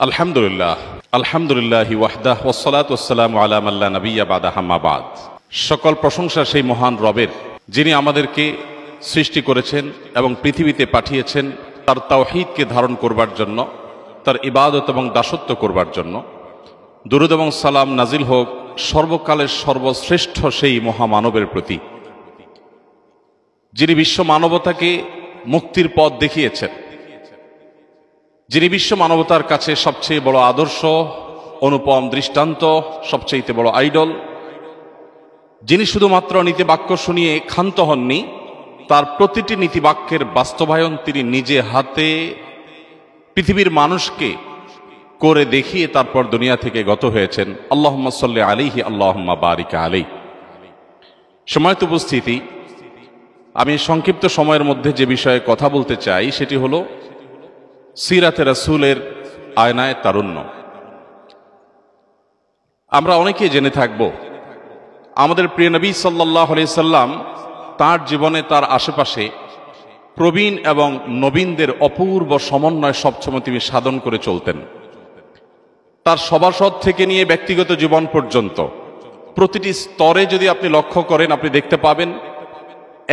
আলহামদুলিল্লাহ আলহামদুলিল্লাহি ওয়াহদাহ ওয়াসসালাতু ওয়াসসালামু আলা মান লা নাবিয়্যা বা'দা আম্মা বা'দ। সকল প্রশংসা সেই মহান রবের, যিনি আমাদেরকে সৃষ্টি করেছেন এবং পৃথিবীতে পাঠিয়েছেন তার তাওহীদকে ধারণ করবার জন্য, তার ইবাদত এবং দাসত্ব করবার জন্য। দুরূদ এবং সালাম নাজিল হোক সর্বকালের সর্বশ্রেষ্ঠ সেই মহামানবের প্রতি, যিনি বিশ্ব মানবতাকে মুক্তির পথ দেখিয়েছেন, যিনি বিশ্ব মানবতার কাছে সবচেয়ে বড় আদর্শ, অনুপম দৃষ্টান্ত, সবচেয়ে বড় আইডল, যিনি শুধুমাত্র নীতিবাক্য শুনিয়ে ক্ষান্ত হননি, তার প্রতিটি নীতিবাক্যের বাস্তবায়ন তিনি নিজে হাতে পৃথিবীর মানুষকে করে দেখিয়ে তারপর দুনিয়া থেকে গত হয়েছেন। আল্লাহুম্মা সাল্লি আলাইহি আল্লাহুম্মা বারিক আলাইহি। সময়ত উপস্থিতি, আমি সংক্ষিপ্ত সময়ের মধ্যে যে বিষয়ে কথা বলতে চাই সেটি হলো সিরাতে রাসূলের আয়নায় তারুণ্য। আমরা অনেকেই জেনে থাকব আমাদের প্রিয় নবী সাল্লাল্লাহু আলাইহি সাল্লাম তার জীবনে তার আশেপাশে প্রবীণ এবং নবীনদের অপূর্ব সমন্বয় সবসময় তিনি সাধন করে চলতেন। তার সভাসদ থেকে নিয়ে ব্যক্তিগত জীবন পর্যন্ত প্রতিটি স্তরে যদি আপনি লক্ষ্য করেন, আপনি দেখতে পাবেন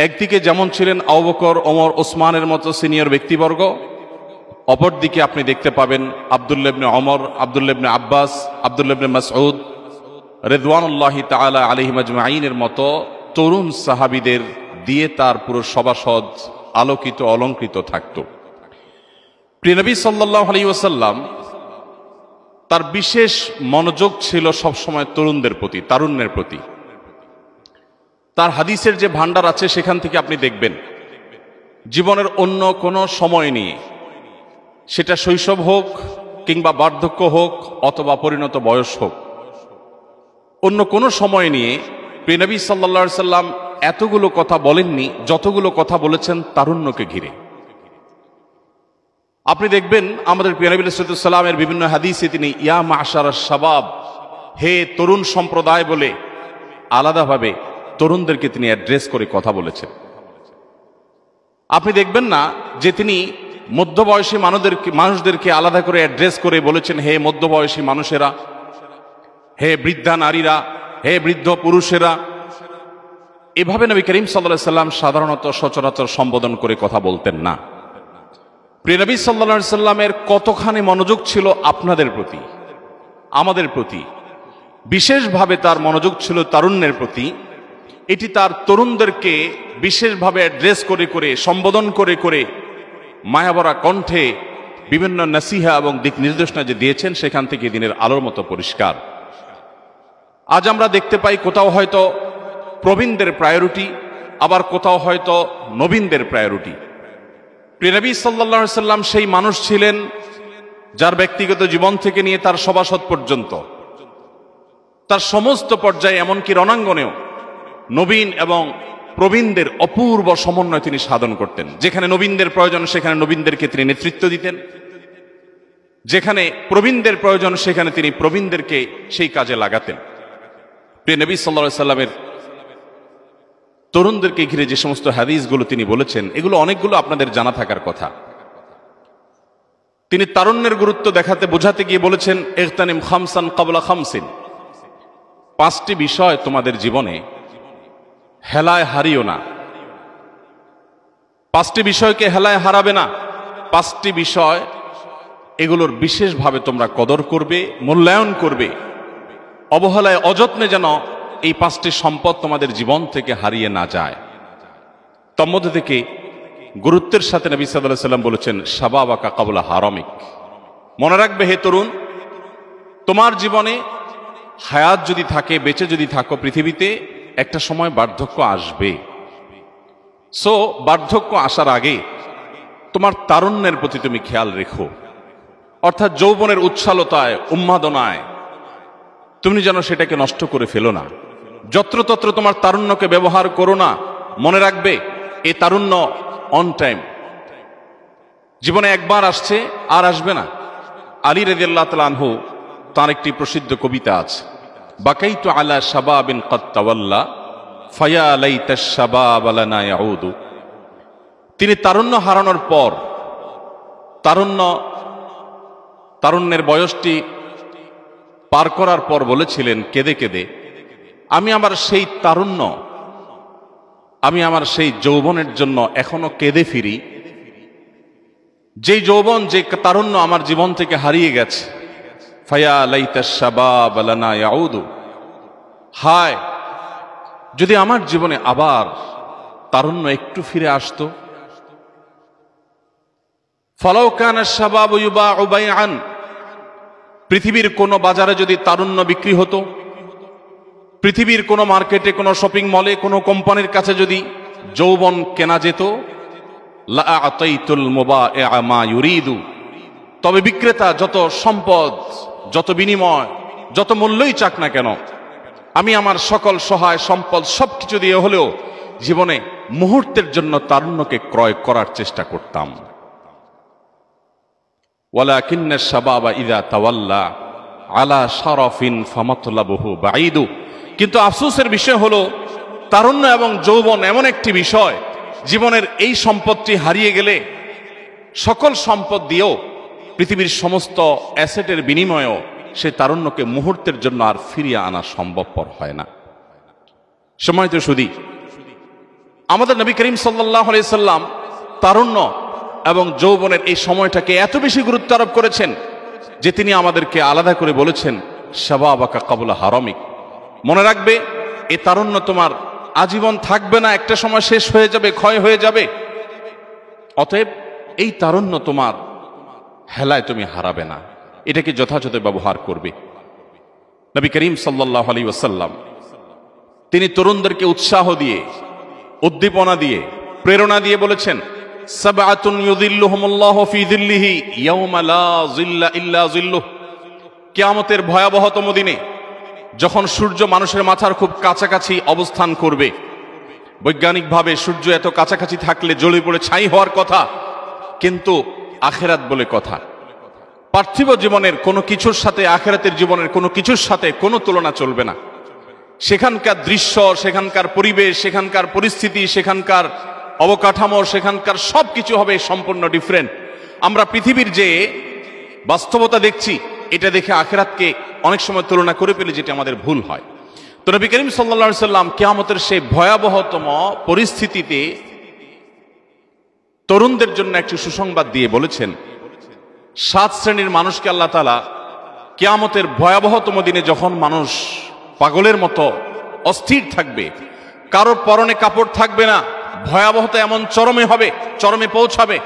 একদিকে যেমন ছিলেন আবু বকর, ওমর, ওসমানের মতো সিনিয়র ব্যক্তিবর্গ, অপরদিকে আপনি দেখতে পাবেন আব্দুল্লাহ ইবনে ওমর, আব্দুল্লাহ ইবনে আব্বাস, আব্দুল্লাহ ইবনে মাসউদ রিদওয়ানুল্লাহি তাআলা আলাইহিম আজমাইনের মতো তরুণ সাহাবীদের দিয়ে তার পুরো সভাসদ আলোকিত অলঙ্কৃত থাকত। প্রিয় নবী সাল্লাল্লাহু আলাইহি ওয়াসাল্লাম তার বিশেষ মনোযোগ ছিল সবসময় তরুণদের প্রতি, তারুণ্যের প্রতি। তার হাদিসের যে ভান্ডার আছে সেখান থেকে আপনি দেখবেন জীবনের অন্য কোনো সময় নিয়ে, সেটা শৈশব হোক কিংবা বার্ধক্য হোক অথবা পরিণত বয়স হোক, অন্য কোনো সময় নিয়ে প্রিয় নবী সাল্লাল্লাহু আলাইহি সাল্লাম এতগুলো কথা বলেননি যতগুলো কথা বলেছেন তারুণ্যকে ঘিরে। আপনি দেখবেন আমাদের প্রিয় নবী সাল্লাল্লাহু আলাইহি সাল্লামের বিভিন্ন হাদিসে তিনি ইয়া মা'শারাশ শাবাব, হে তরুণ সম্প্রদায় বলে আলাদাভাবে তরুণদেরকে তিনি অ্যাড্রেস করে কথা বলেছেন। আপনি দেখবেন না যে তিনি মধ্যবয়সী মানুষদেরকে আলাদা করে অ্যাড্রেস করে বলেছেন হে মধ্যবয়সী মানুষেরা, হে বৃদ্ধা নারীরা, হে বৃদ্ধ পুরুষেরা। এভাবে নবী করিম সাল্লাল্লাহু আলাইহি সাল্লাম সাধারণত সচরাচর সম্বোধন করে কথা বলতেন না। প্রিয় নবী সাল্লাল্লাহু আলাইহি সাল্লামের কতখানি মনোযোগ ছিল আপনাদের প্রতি, আমাদের প্রতি, বিশেষভাবে তার মনোযোগ ছিল তারুণ্যের প্রতি। এটি তার তরুণদেরকে বিশেষভাবে অ্যাড্রেস করে করে, সম্বোধন করে করে মায়াভরা কণ্ঠে বিভিন্ন নসিহা এবং দিক নির্দেশনা যে দিয়েছেন সেখান থেকে দিনের আলোর মতো পরিষ্কার। আজ আমরা দেখতে পাই কোথাও হয়তো প্রবীণদের প্রায়োরিটি, আবার কোথাও হয়তো নবীনদের প্রায়োরিটি। প্রিয় নবী সাল্লাল্লাহু আলাইহি সাল্লাম সেই মানুষ ছিলেন যার ব্যক্তিগত জীবন থেকে নিয়ে তার সভাসদ পর্যন্ত, তার সমস্ত পর্যায়ে এমনকি রণাঙ্গনেও নবীন এবং প্রবীণদের অপূর্ব সমন্বয় তিনি সাধন করতেন। যেখানে নবীনদের প্রয়োজন সেখানে নবীনদেরকে তিনি নেতৃত্ব দিতেন, যেখানে প্রবীণদের প্রয়োজন সেখানে তিনি প্রবীণদেরকে সেই কাজে লাগাতেন। প্রিয় নবী সাল্লাল্লাহু আলাইহি সাল্লামের তরুণদেরকে ঘিরে যে সমস্ত হাদিসগুলো তিনি বলেছেন এগুলো অনেকগুলো আপনাদের জানা থাকার কথা। তিনি তারুণ্যের গুরুত্ব দেখাতে বোঝাতে গিয়ে বলেছেন ইগতানিম খামসান ক্বাবলা খামসিন, পাঁচটি বিষয় তোমাদের জীবনে হেলায় হারিও না, পাঁচটি বিষয়কে হেলায় হারাবে না। পাঁচটি বিষয় এগুলোর বিশেষভাবে তোমরা কদর করবে, মূল্যায়ন করবে, অবহেলায় অযত্নে যেন এই পাঁচটি সম্পদ তোমাদের জীবন থেকে হারিয়ে না যায়। তন্মধ্যে থেকে গুরুত্বের সাথে নবী সাল্লাল্লাহু আলাইহি সাল্লাম বলেছেন শাবাবাকা ক্বাবলা হারামিক, মনে রাখবে হে তরুণ, তোমার জীবনে হায়াত যদি থাকে, বেঁচে যদি থাকো পৃথিবীতে, একটা সময় বার্ধক্য আসবে। সো বার্ধক্য আসার আগে তোমার তারুণ্যের প্রতি তুমি খেয়াল রেখো, অর্থাৎ যৌবনের উচ্ছলতায়, উন্মাদনায় তুমি যেন সেটাকে নষ্ট করে ফেলো না। যত্রতত্র তোমার তারুণ্যকে ব্যবহার করো না। মনে রাখবে এই তারুণ্য অন টাইম, জীবনে একবার আসছে আর আসবে না। আলী রাদিয়াল্লাহু তাআলা আনহু তার একটি প্রসিদ্ধ কবিতা আছে, বাকাইতু আলা শাবাবিন ক্বাদ তাওয়াল্লা ফায়া লাইতাশ শাবাব লানা ইয়াউদু। তিনি তারুণ্য হারানোর পর, তারুণ্য তারুণ্যের বয়সটি পার করার পর বলেছিলেন কেঁদে কেঁদে, আমি আমার সেই তারুণ্য, আমি আমার সেই যৌবনের জন্য এখনো কেঁদে ফিরি, যেই যৌবন, যে তারুণ্য আমার জীবন থেকে হারিয়ে গেছে। ফায়া লাইতাশ শাবাব লানা ইয়াউদু, হায় যদি আমার জীবনে আবার তারুণ্য একটু ফিরে আসতো। ফালাউ কানা শাবাবু ইউবাউ বাইআন, পৃথিবীর কোন বাজারে যদি তারুণ্য বিক্রি হতো, পৃথিবীর কোন মার্কেটে, কোন শপিং মলে, কোন কোম্পানির কাছে যদি যৌবন কেনা যেত, লা আতাইতুল মুবাইআ মা ইউরিদু, তবে বিক্রেতা যত সম্পদ, যত বিনিময়, যত মূল্যই চাক না কেন, আমি আমার সকল সহায় সম্পদ সবকিছু দিয়ে হলেও জীবনে মুহূর্তের জন্য তারুণ্যকে ক্রয় করার চেষ্টা করতাম। ওয়ালাকিন্নাশ শাবাবা ইযা তাওয়াল্লা আলা শারাফিন ফামাতলাবুহু বাঈদু, কিন্তু আফসোসের বিষয় হলো তারুণ্য এবং যৌবন এমন একটি বিষয়, জীবনের এই সম্পদটি হারিয়ে গেলে সকল সম্পদ দিয়েও, পৃথিবীর সমস্ত অ্যাসেটের বিনিময়েও সে তারুণ্যকে মুহূর্তের জন্য আর ফিরিয়ে আনা সম্ভবপর হয় না। সম্মানিত সুধী, আমাদের নবী করিম সাল্লাল্লাহু আলাইহি সাল্লাম তারুণ্য এবং যৌবনের এই সময়টাকে এত বেশি গুরুত্ব আরোপ করেছেন যে তিনি আমাদেরকে আলাদা করে বলেছেন, শাবাবাকা ক্বাবলা হারামিক, মনে রাখবে এই তারুণ্য তোমার আজীবন থাকবে না, একটা সময় শেষ হয়ে যাবে, ক্ষয় হয়ে যাবে। অতএব এই তারুণ্য তোমার হেলায় তুমি হারাবে না, এটাকে যথাযথ ব্যবহার করবে। নবী করিম সাল্লাল্লাহু আলাইহি ওয়াসাল্লাম তিনি তরুণদেরকে উৎসাহ দিয়ে, উদ্দীপনা দিয়ে, প্রেরণা দিয়ে বলেছেন, সাবআতুন ইউযিল্লুহুমুল্লাহু ফি যিল্লিহি ইয়াওমা লা যিল্লা ইল্লা যিল্লুহ, কিয়ামতের ভয়াবহতম দিনে যখন সূর্য মানুষের মাথার খুব কাছাকাছি অবস্থান করবে, বৈজ্ঞানিকভাবে সূর্য এত কাছাকাছি থাকলে জ্বলে পড়ে ছাই হওয়ার কথা, কিন্তু আখিরাত বলে কথা, পার্থিব জীবনের কোনো কিছুর সাথে আখিরাতের জীবনের কোনো কিছুর সাথে কোনো তুলনা চলবে না। সেখানকার দৃশ্য, সেখানকার পরিবেশ, সেখানকার পরিস্থিতি, সেখানকার অবকাঠামো, সেখানকার সব কিছু হবে সম্পূর্ণ ডিফারেন্ট। আমরা পৃথিবীর যে বাস্তবতা দেখছি, এটা দেখে আখিরাতকে অনেক সময় তুলনা করে ফেলি, যেটা আমাদের ভুল হয়। তো নবী করিম সাল্লাল্লাহু আলাইহি সাল্লাম কিয়ামতের সেই ভয়াবহতম পরিস্থিতিতে তরুণদের জন্য একটি সুসংবাদ দিয়ে বলেছেন, 7 শ্রেণীর মানুষকে আল্লাহ তাআলা কিয়ামতের ভয়াবহতম দিনে, যখন মানুষ পাগলের মতো অস্থির থাকবে, কারোর পরনে কাপড় থাকবে না, ভয়াবহতা এমন চরমে হবে, চরমে পৌঁছাবে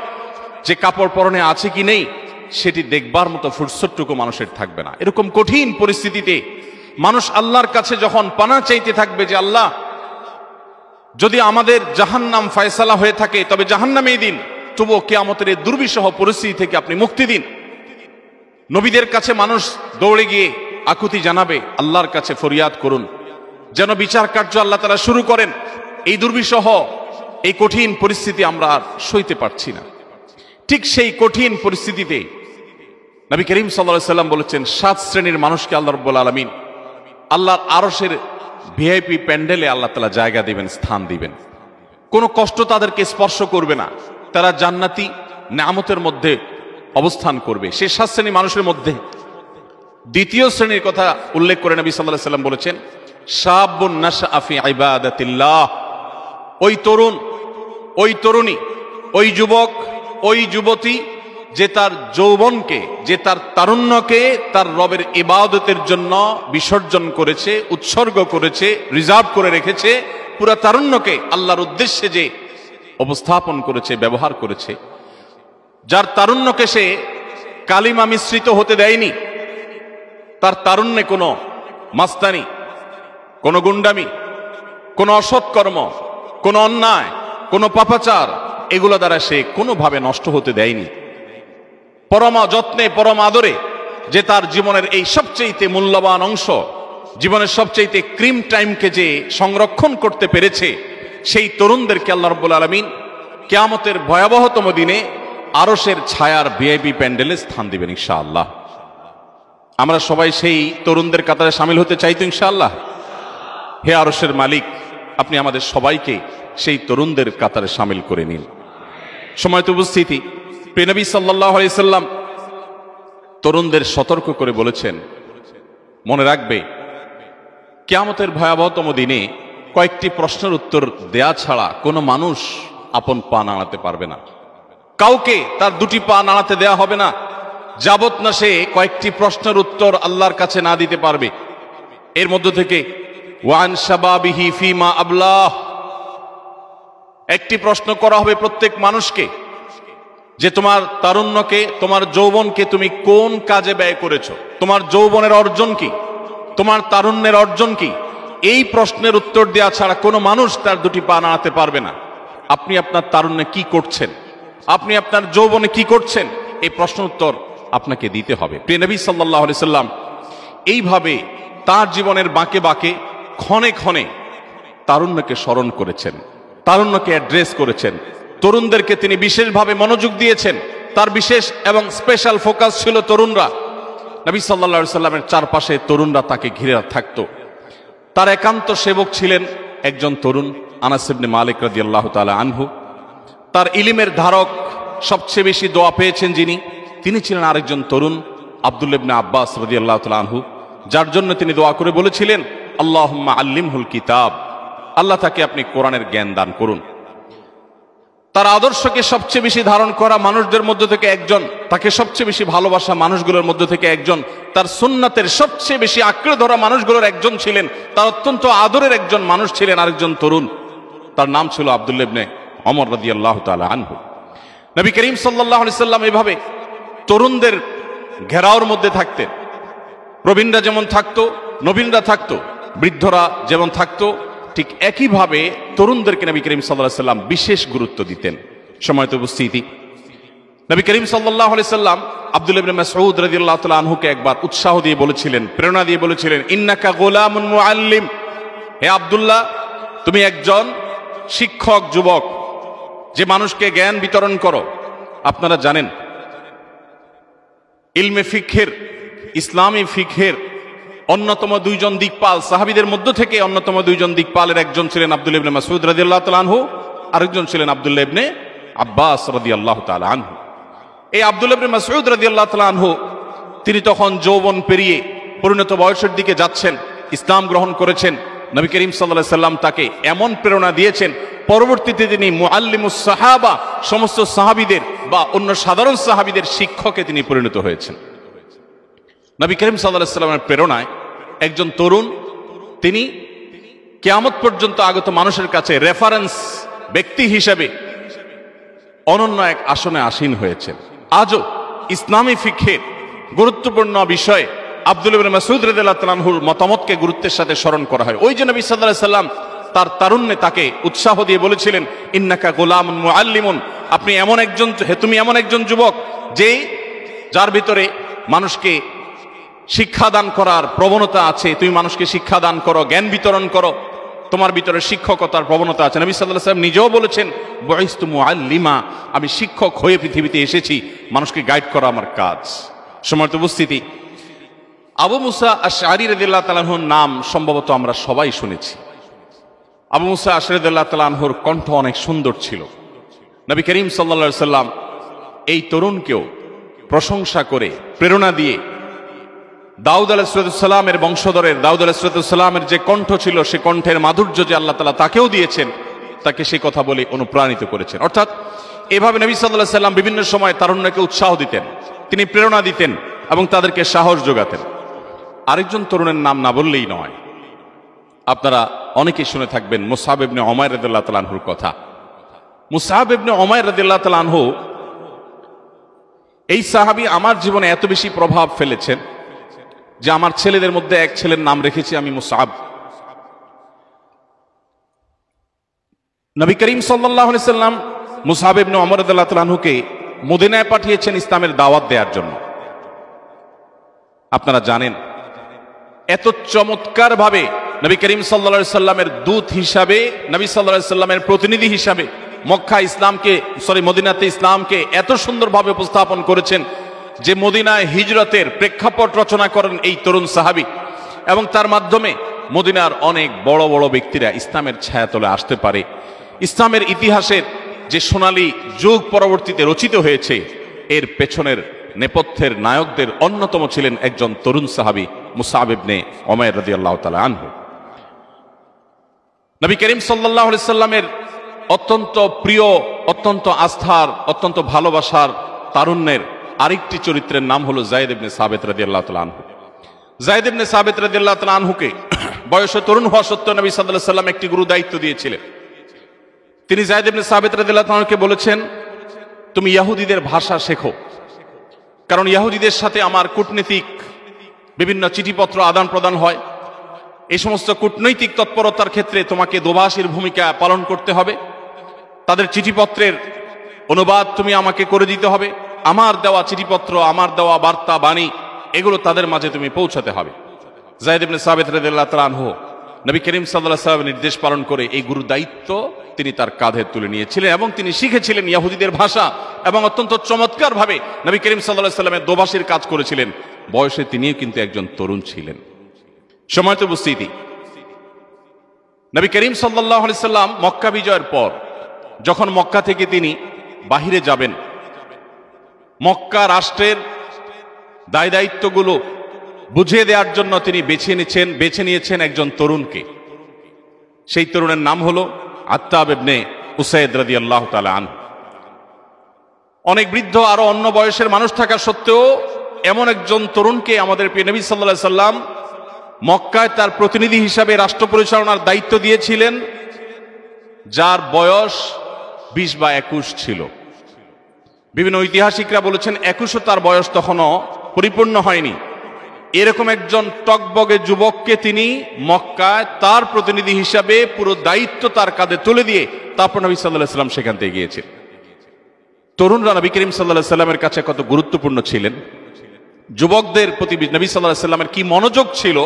যে কাপড় পরনে আছে কি নেই সেটি দেখবার মতো ফুরসতটুকু মানুষের থাকবে না। এরকম কঠিন পরিস্থিতিতে মানুষ আল্লাহর কাছে যখন পানা চাইতে থাকবে যে, আল্লাহ যদি আমাদের জাহান্নাম ফয়সালা হয়ে থাকে তবে জাহান্নামেই দিন, তবুও কিয়ামতের এই দুর্বিষহ পরিস্থিতি থেকে আপনি মুক্তি দিন। নবীদের কাছে মানুষ দৌড়ে গিয়ে আকুতি জানাবে, আল্লাহর কাছে ফরিয়াদ করুন যেন বিচার কার্য আল্লাহ তাআলা শুরু করেন। এই দুর্বিষহ, এই কঠিন পরিস্থিতি আমরা আর সইতে পারছি না। ঠিক সেই কঠিন পরিস্থিতিতে নবী করিম সাল্লাল্লাহু আলাইহি সাল্লাম বলেছেন, 7 শ্রেণীর মানুষকে আল্লাহ রাব্বুল আলামিন আল্লাহর আরশের ভিআইপি প্যান্ডেলে আল্লাহ তাআলা জায়গা দিবেন, স্থান দিবেন। কোনো কষ্ট তাদেরকে স্পর্শ করবে না, তারা জান্নাতি নেয়ামতের মধ্যে অবস্থান করবে। সেই 7 শ্রেণীর মানুষের মধ্যে দ্বিতীয় শ্রেণীর কথা উল্লেখ করে নবী সাল্লাল্লাহু আলাইহি সাল্লাম বলেছেন, শাবুন নাশআ ফি ইবাদাতিল্লাহ, ওই তরুণ, ওই তরুণী, ওই যুবক, ওই যুবতী যে তার যৌবনকে, যে তার তারুণ্যকে তার রবের ইবাদতের জন্য বিসর্জন করেছে, উৎসর্গ করেছে, রিজার্ভ করে রেখেছে, পুরা তারুণ্যকে আল্লাহর উদ্দেশ্যে যে উপস্থাপন করেছে, ব্যবহার করেছে, যার তারুণ্যকে সে কালিমা মিশ্রিত হতে দেয়নি, তার তারুণ্যে কোনো মাস্তানি, কোনো গুন্ডামি, কোনো অসৎকর্ম, কোনো অন্যায়, কোনো পাপাচার, এগুলো দ্বারা সে কোনোভাবে নষ্ট হতে দেয়নি। পরম যত্নে, পরম আদরে যে তার জীবনের এই সবচেয়ে মূল্যবান অংশ, জীবনের সবচেয়ে ক্রিম টাইমকে যে সংরক্ষণ করতে পেরেছে, সেই তরুণদেরকে আল্লাহ রাব্বুল আলামিন কিয়ামতের ভয়াবহতম দিনে আরশের ছায়ার ভিআইপি প্যান্ডেলে স্থান দিবেন ইনশাআল্লাহ। আমরা সবাই সেই তরুণদের কাতারে শামিল হতে চাই তো ইনশাআল্লাহ। হে আরশের মালিক, আপনি আমাদের সবাইকে সেই তরুণদের কাতারে শামিল করে নিন। সময়ত উপস্থিতি, প্রিয় নবী সাল্লাল্লাহু আলাইহি সাল্লাম তরুণদের সতর্ক করে বলেছেন, মনে রাখবে কিয়ামতের ভয়াবহতম দিনে কয়েকটি প্রশ্নের উত্তর দেয়া ছাড়া কোনো মানুষ আপন পা নাড়াতে পারবে না, কাউকে তার দুটি পা নাড়াতে দেয়া হবে না যাবত না সে কয়েকটি প্রশ্নের উত্তর আল্লাহর কাছে না দিতে পারবে। এর মধ্য থেকে ওয়ান শাবাবিহি ফিমা আবলাহ, একটি প্রশ্ন করা হবে প্রত্যেক মানুষকে যে তোমার তারুণ্যকে, তোমার যৌবনকে তুমি কোন কাজে ব্যয় করেছো, তোমার যৌবনের অর্জন কি, তোমার তারুণ্যের অর্জন কি। এই প্রশ্নের উত্তর দেওয়া ছাড়া কোনো মানুষ তার দুটি পা নাড়াতে পারবে না। আপনি আপনার তারুণ্যে কি করছেন, আপনি আপনার যৌবনে কি করছেন, এই প্রশ্ন উত্তর আপনাকে দিতে হবে। প্রিয় নবী সাল্লাল্লাহু আলাইহি সাল্লাম এইভাবে তার জীবনের বাঁকে বাঁকে ক্ষণে ক্ষণে তারুণ্যকে স্মরণ করেছেন, তারুণ্যকে অ্যাড্রেস করেছেন। তরুণদেরকে তিনি বিশেষভাবে মনোযোগ দিয়েছেন, তার বিশেষ এবং স্পেশাল ফোকাস ছিল তরুণরা। নবী সাল্লাল্লাহু আলাইহি সাল্লামের চারপাশে তরুণরা তাকে ঘিরে থাকতো। তার একান্ত সেবক ছিলেন একজন তরুণ, আনাস ইবনে মালিক রাদিয়াল্লাহু তাআলা আনহু। তার ইলমের ধারক, সবচেয়ে বেশি দোয়া পেয়েছেন যিনি, তিনি ছিলেন আরেকজন তরুণ, আব্দুল্লাহ ইবনে আব্বাস রাদিয়াল্লাহু তাআলা আনহু, যার জন্য তিনি দোয়া করে বলেছিলেন, আল্লাহুম্মা আল্লিমহুল কিতাব, আল্লাহ তাকে আপনি কোরআনের জ্ঞান দান করুন। তার আদর্শকে সবচেয়ে বেশি ধারণ করা মানুষদের মধ্য থেকে একজন, তাকে সবচেয়ে বেশি ভালোবাসা মানুষগুলোর মধ্য থেকে একজন, তার সুন্নাতের সবচেয়ে বেশি আঁকড়ে ধরা মানুষগুলোর একজন ছিলেন, তার অত্যন্ত আদরের একজন মানুষ ছিলেন আরেকজন তরুণ, তার নাম ছিল আব্দুল্লাহ ইবনে ওমর রাদিয়াল্লাহু তাআলা আনহু। নবী করিম সাল্লাল্লাহু আলাইহি সাল্লাম এভাবে তরুণদের ঘেরাওর মধ্যে থাকতেন। প্রবীণরা যেমন থাকতো, নবীনরা থাকতো, বৃদ্ধরা যেমন থাকতো, ঠিক একইভাবে তরুণদেরকে নবী করিম সাল্লাল্লাহু আলাইহি সাল্লাম বিশেষ গুরুত্ব দিতেন। সম্মানিত উপস্থিতি, নবী করিম সাল্লাল্লাহু আলাইহি সাল্লাম আব্দুল্লাহ ইবনে মাসউদ রাদিয়াল্লাহু তাআলা আনহুকে একবার উৎসাহ দিয়ে বলেছিলেন, প্রেরণা দিয়ে বলেছিলেন, ইন্নাকা গোলামুন মুআল্লিম, হে আব্দুল্লাহ তুমি একজন শিক্ষক যুবক, যে মানুষকে জ্ঞান বিতরণ করো। আপনারা জানেন ইলমে ফিকহের, ইসলামী ফিকহের অন্যতম দুইজন দিকপাল, সাহাবীদের মধ্য থেকে অন্যতম দুইজন দিকপালের একজন ছিলেন আব্দুল্লাহ ইবনে মাসউদ রাদিয়াল্লাহু তাআলা আনহু, আরেকজন ছিলেন আব্দুল্লাহ ইবনে আব্বাস রাদিয়াল্লাহু তাআলা আনহু। এই আব্দুল্লাহ ইবনে মাসউদ রাদিয়াল্লাহু তাআলা আনহু তিনি তখন যৌবন পেরিয়ে পরিণত বয়সের দিকে যাচ্ছেন, ইসলাম গ্রহণ করেছেন। নবী করিম সাল্লাল্লাহু আলাইহি সাল্লাম তাকে এমন প্রেরণা দিয়েছেন, পরবর্তীতে তিনি মুআল্লিমুস সাহাবা, সমস্ত সাহাবীদের বা অন্য সাধারণ সাহাবীদের শিক্ষকে তিনি পরিণত হয়েছেন। নবী করিম সাল্লাল্লাহু আলাইহি সাল্লামের প্রেরণায় একজন তরুণ, তিনি কিয়ামত পর্যন্ত আগত মানুষের কাছে রেফারেন্স ব্যক্তি হিসেবে অনন্য এক আসনে আসীন হয়েছেন। আজও ইসলামী ফিকহের গুরুত্বপূর্ণ বিষয়ে আব্দুল্লাহ ইবনে মাসউদ রাদিয়াল্লাহু তাআলা আনহুর মতামতকে গুরুত্বের সাথে স্মরণ করা হয়। ওই যে নবী সাল্লাল্লাহু আলাইহি সাল্লাম তার তারুণ্যে তাকে উৎসাহ দিয়ে বলেছিলেন, ইন্নাকা গোলামুন মুআল্লিমুন, আপনি এমন একজন, তুমি এমন একজন যুবক যে যার ভিতরে মানুষকে শিক্ষাদান করার প্রবণতা আছে, তুমি মানুষকে শিক্ষা দান করো, জ্ঞান বিতরণ করো, তোমার ভিতরে শিক্ষকতার প্রবণতা আছে। নবী সাল্লাল্লাহু আলাইহি ওয়াসাল্লাম নিজেও বলেছেন, বুইস্তু মুআল্লিমা, আমি শিক্ষক হয়ে পৃথিবীতে এসেছি, মানুষকে গাইড করা আমার কাজ। সম্মানিত উপস্থিতি, আবু মুসা আশআরী রাদিয়াল্লাহু তাআলা আনহুর নাম সম্ভবত আমরা সবাই শুনেছি। আবু মুসা আশআরী রাদিয়াল্লাহু তাআলা আনহুর কণ্ঠ অনেক সুন্দর ছিল। নবী করিম সাল্লাল্লাহু আলাইহি ওয়াসাল্লাম এই তরুণকেও প্রশংসা করে প্রেরণা দিয়ে দাউদ আলাইহিস সালামের বংশধরের, দাউদ আলাইহিস সালামের যে কণ্ঠ ছিল, সে কণ্ঠের মাধুর্য যে আল্লাহ তাআলা তাকেও দিয়েছেন, তাকে সেই কথা বলে অনুপ্রাণিত করেছেন। অর্থাৎ এভাবে নবী সাল্লাল্লাহু আলাইহি সাল্লাম বিভিন্ন সময় তারুণ্যকে উৎসাহ দিতেন, তিনি প্রেরণা দিতেন এবং তাদেরকে সাহস যোগাতেন। আরেকজন তরুণের নাম না বললেই নয়, আপনারা অনেকেই শুনে থাকবেন মুসআব ইবনে উমাইর রাদিয়াল্লাহু তাআলা আনহুর কথা। মুসআব ইবনে উমাইর রাদিয়াল্লাহু তাআলা আনহু, এই সাহাবী আমার জীবনে এত বেশি প্রভাব ফেলেছেন যে আমার ছেলেদের মধ্যে এক ছেলের নাম রেখেছি আমি মুসআব। নবী করিম সাল্লাল্লাহু আলাইহি সাল্লাম মুসআব ইবনে উমাইর রাদিয়াল্লাহু তাআলা আনহুকে মদিনায় পাঠিয়েছেন ইসলামের দাওয়াত দেওয়ার জন্য। আপনারা জানেন এত চমৎকার ভাবে নবী করিম সাল্লাল্লাহু আলাইহি সাল্লামের দূত হিসাবে, নবী সাল্লাল্লাহু আলাইহি সাল্লামের প্রতিনিধি হিসাবে মদিনাতে ইসলামকে এত সুন্দরভাবে উপস্থাপন করেছেন যে মদিনায় হিজরতের প্রেক্ষাপট রচনা করেন এই তরুণ সাহাবী, এবং তার মাধ্যমে মদিনার অনেক বড় বড় ব্যক্তিরা ইসলামের ছায়াতলে আসতে পারে। ইসলামের ইতিহাসের যে সোনালী যুগ পরবর্তীতে রচিত হয়েছে, এর পেছনের নেপথ্যের নায়কদের অন্যতম ছিলেন একজন তরুণ সাহাবী মুসআব ইবনে উমাইর রাদিয়াল্লাহু তাআলা আনহু। নবী করিম সাল্লাল্লাহু আলাইহি সাল্লামের অত্যন্ত প্রিয়, অত্যন্ত আস্থার, অত্যন্ত ভালোবাসার তারুণ্যের আরেকটি চরিত্রের নাম হলো যায়েদ ইবনে সাবিত রাদিয়াল্লাহু তাআলা আনহু। যায়েদ ইবনে সাবিত রাদিয়াল্লাহু তাআলা আনহুকে বয়সে তরুণ হওয়া সত্ত্বেও নবী সাল্লাল্লাহু আলাইহি সাল্লাম একটি গুরু দায়িত্ব দিয়েছিলেন। তিনি যায়েদ ইবনে সাবিত রাদিয়াল্লাহু তাআলা আনহুকে বলেছেন, তুমি ইহুদিদের ভাষা শেখো, কারণ ইহুদিদের সাথে আমার কূটনীতিক বিভিন্ন চিঠিপত্র আদান প্রদান হয়। এই সমস্ত কূটনৈতিক তৎপরতার ক্ষেত্রে তোমাকে দোভাষীর ভূমিকা পালন করতে হবে। তাদের চিঠিপত্রের অনুবাদ তুমি আমাকে করে দিতে হবে। আমার দেওয়া চিঠিপত্র, আমার দেওয়া বার্তা বাণী, এগুলো তাদের মাঝে তুমি পৌঁছাতে হবে। যায়েদ ইবনে সাবিত রাদিয়াল্লাহু তাআলা আনহু নবী করিম সাল্লাল্লাহু আলাইহি ওয়াসাল্লামের নির্দেশ পালন করে এই গুরু দায়িত্ব তিনি তার কাঁধে তুলে নিয়েছিলেন এবং তিনি শিখেছিলেন ইহুদিদের ভাষা এবং অত্যন্ত চমৎকার ভাবে নবী করিম সাল্লাল্লাহু আলাইহি ওয়াসাল্লামের দোভাষীর কাজ করেছিলেন। বয়সে তিনিও কিন্তু একজন তরুণ ছিলেন। সময়ত উপস্থিতি, নবী করিম সাল্লাল্লাহু আলাইহি সাল্লাম মক্কা বিজয়ের পর যখন মক্কা থেকে তিনি বাহিরে যাবেন, মক্কা রাষ্ট্রের দায় দায়িত্বগুলো বুঝিয়ে দেওয়ার জন্য তিনি বেছে নিয়েছেন একজন তরুণকে। সেই তরুণের নাম হলো আত্তাব ইবনে উসাইদ রাদিয়াল্লাহু তাআলা আনহু। অনেক বৃদ্ধ আরো অন্য বয়সের মানুষ থাকা সত্ত্বেও এমন একজন তরুণকে আমাদের প্রিয় নবী সাল্লাল্লাহু আলাইহি সাল্লাম মক্কায় তার প্রতিনিধি হিসাবে রাষ্ট্র পরিচালনার দায়িত্ব দিয়েছিলেন, যার বয়স 20 বা 21 ছিল। বিভিন্ন ঐতিহাসিকরা বলেছেন 21ও তার বয়স তখনও পরিপূর্ণ হয়নি। এরকম একজন টকবগে যুবককে তিনি মক্কায় তার প্রতিনিধি হিসাবে পুরো দায়িত্ব তার কাঁধে তুলে দিয়ে তারপর নবী সাল্লাল্লাহু আলাইহি সাল্লাম সেখান থেকে গিয়েছেন। তরুণরা নবী করিম সাল্লাল্লাহু আলাইহি সাল্লামের কাছে কত গুরুত্বপূর্ণ ছিলেন, যুবকদের প্রতি নবী সাল্লাল্লাহু আলাইহি সাল্লামের কি মনোযোগ ছিল,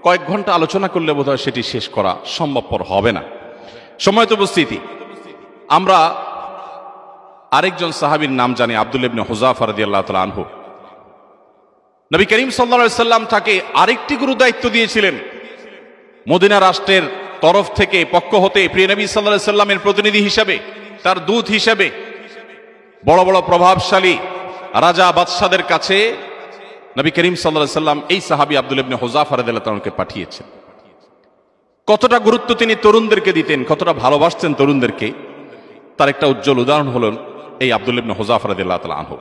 কয়েক ঘন্টা আলোচনা করলে বোধহয় সেটি শেষ করা সম্ভবপর হবে না। সময়ত উপস্থিতি, আমরা আরেকজন সাহাবীর নাম জানি, আব্দুল্লাহ ইবনে হুযাফা রাদিয়াল্লাহু তাআলা আনহু। নবী করিম সাল্লাল্লাহু আলাইহি সাল্লাম তাকে আরেকটি গুরু দায়িত্ব দিয়েছিলেন। মদিনা রাষ্ট্রের তরফ থেকে, পক্ষ হতে প্রিয় নবী সাল্লাল্লাহু আলাইহি সাল্লামের প্রতিনিধি হিসাবে, তার দূত হিসাবে বড় বড় প্রভাবশালী রাজা বাদশাদের কাছে নবী করিম সাল্লাল্লাহু আলাইহি সাল্লাম এই সাহাবী আব্দুল্লাহ ইবনে হুযাফা রাদিয়াল্লাহু তাআলা আনহুকে পাঠিয়েছেন। কতটা গুরুত্ব তিনি তরুণদেরকে দিতেন, কতটা ভালোবাসতেন তরুণদেরকে, তার একটা উজ্জ্বল উদাহরণ হলেন এই আব্দুল্লাহ ইবনে হুযাফা রাদিয়াল্লাহু তাআলা আনহু।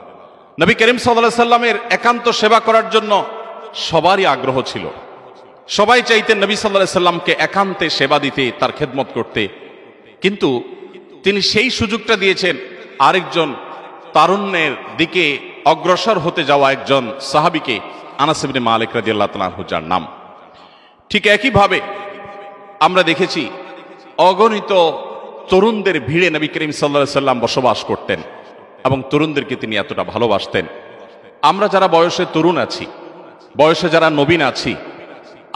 নবী করিম সাল্লাল্লাহু আলাইহি সাল্লামের একান্ত সেবা করার জন্য সবারই আগ্রহ ছিল। সবাই চাইতেন নবী সাল্লাল্লাহু আলাইহি সাল্লামকে একান্তে সেবা দিতে, তার খেদমত করতে। কিন্তু তিনি সেই সুযোগটা দিয়েছেন আরেকজন তারুণ্যের দিকে অগ্রসর হতে যাওয়া একজন সাহাবীকে, আনাস ইবনে মালিক রাদিয়াল্লাহু তাআলা আনহু, যার নাম। ঠিক একইভাবে আমরা দেখেছি অগণিত তরুণদের ভিড়ে নবী করিম সাল্লাল্লাহু আলাইহি সাল্লাম বসবাস করতেন এবং তরুণদেরকে তিনি এতটা ভালোবাসতেন। আমরা যারা বয়সে তরুণ আছি, বয়সে যারা নবীন আছি,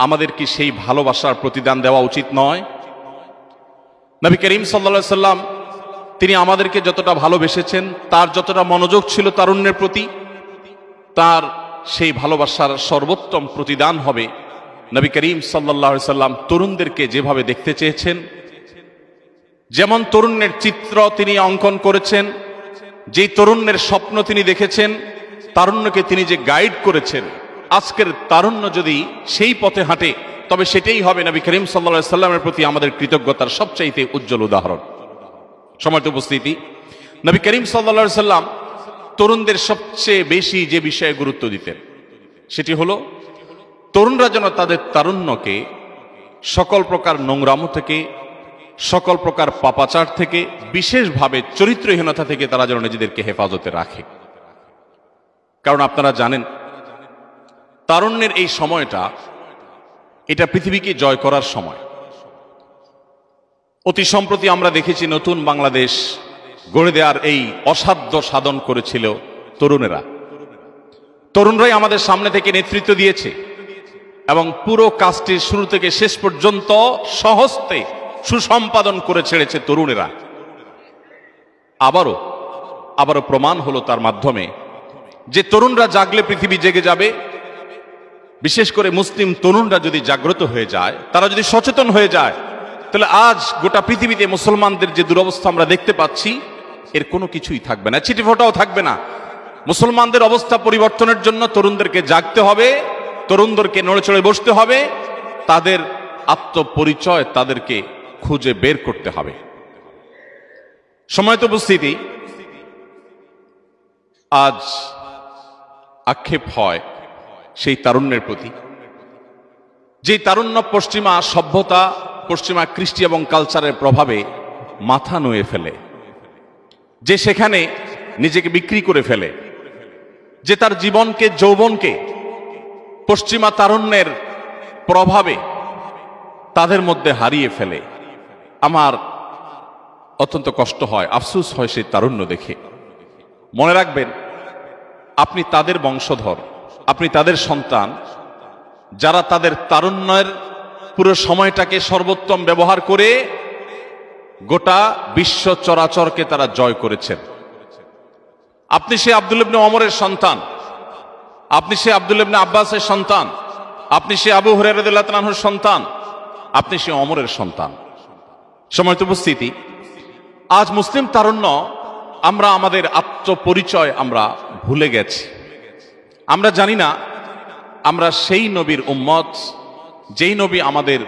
আমাদের কি সেই ভালোবাসার প্রতিদান দেওয়া উচিত নয়? নবী করিম সাল্লাল্লাহু আলাইহি সাল্লাম তিনি আমাদেরকে যতটা ভালোবেসেছেন, তার যতটা মনোযোগ ছিল তারুণ্যের প্রতি, তার সেই ভালোবাসার সর্বোত্তম প্রতিদান হবে নবী করিম সাল্লাল্লাহু আলাইহি সাল্লাম তরুণদেরকে যেভাবে দেখতে চেয়েছেন, যেমন তরুণের চিত্র তিনি অঙ্কন করেছেন, যেই তরুণের স্বপ্ন তিনি দেখেছেন, তারুণ্যকে তিনি যে গাইড করেছেন, আজকের তারুণ্য যদি সেই পথে হাঁটে তবে সেটাই হবে নবী করিম সাল্লাল্লাহু আলাইহি সাল্লামের প্রতি আমাদের কৃতজ্ঞতার সবচাইতে উজ্জ্বল উদাহরণ। সময়ত উপস্থিতি, নবী করিম সাল্লাল্লাহু আলাইহি সাল্লাম তরুণদের সবচেয়ে বেশি যে বিষয়ে গুরুত্ব দিতেন সেটি হলো তরুণরা যেন তাদের তারুণ্যকে সকল প্রকার নোংরামো থেকে, সকল প্রকার পাপাচার থেকে, বিশেষভাবে চরিত্রহীনতা থেকে তারা যেন নিজেদেরকে হেফাজতে রাখে। কারণ আপনারা জানেন তারুণ্যের এই সময়টা, এটা পৃথিবীকে জয় করার সময়। অতি সম্প্রতি আমরা দেখেছি নতুন বাংলাদেশ গড়ে দেওয়ার এই অসাধ্য সাধন করেছিল তরুণেরা। তরুণরাই আমাদের সামনে থেকে নেতৃত্ব দিয়েছে এবং পুরো কাজটি শুরু থেকে শেষ পর্যন্ত সহস্তে সুসম্পাদন করে ছেড়েছে তরুণেরা। আবারও প্রমাণ হলো তার মাধ্যমে যে তরুণরা জাগলে পৃথিবী জেগে যাবে। বিশেষ করে মুসলিম তরুণরা যদি জাগ্রত হয়ে যায়, তারা যদি সচেতন হয়ে যায়, তাহলে আজ গোটা পৃথিবীতে মুসলমানদের যে দুরবস্থা আমরা দেখতে পাচ্ছি, এর কোনো কিছুই থাকবে না, চিঠিফোঁটাও থাকবে না। মুসলমানদের অবস্থা পরিবর্তনের জন্য তরুণদেরকে জাগতে হবে, তরুণদেরকে নড়েচড়ে বসতে হবে, তাদের আত্মপরিচয় তাদেরকে খুঁজে বের করতে হবে। সম্মানিত উপস্থিতি, আজ আক্ষেপ হয় সেই তারুণ্যের প্রতি, যে তারুণ্য পশ্চিমা সভ্যতা, পশ্চিমা কৃষ্টি এবং কালচারের প্রভাবে মাথা নুয়ে ফেলে, যে সেখানে নিজেকে বিক্রি করে ফেলে, যে তার জীবনকে, যৌবনকে পশ্চিমা তারুণ্যের প্রভাবে তাদের মধ্যে হারিয়ে ফেলে। আমার অত্যন্ত কষ্ট হয়, আফসোস হয় সেই তারুণ্য দেখে। মনে রাখবেন, আপনি তাদের বংশধর, আপনি তাদের সন্তান, যারা তাদের তারুণ্যের পুরো সময়টাকে সর্বোত্তম ব্যবহার করে গোটা বিশ্ব চরাচরকে তারা জয় করেছেন। আপনি সে আব্দুল্লাহ ইবনে ওমরের সন্তান, আপনি সে আব্দুল্লাহ ইবনে আব্বাসের সন্তান, আপনি সে আবু হুরায়রা রাদিয়াল্লাহু তাআলার সন্তান, আপনি সে ওমরের সন্তান। সম্মানিত উপস্থিতি, আজ মুসলিম তারুণ্য আমরা আমাদের আত্মপরিচয় আমরা ভুলে গেছি। আমরা জানি না আমরা সেই নবীর উম্মত, যেই নবী আমাদের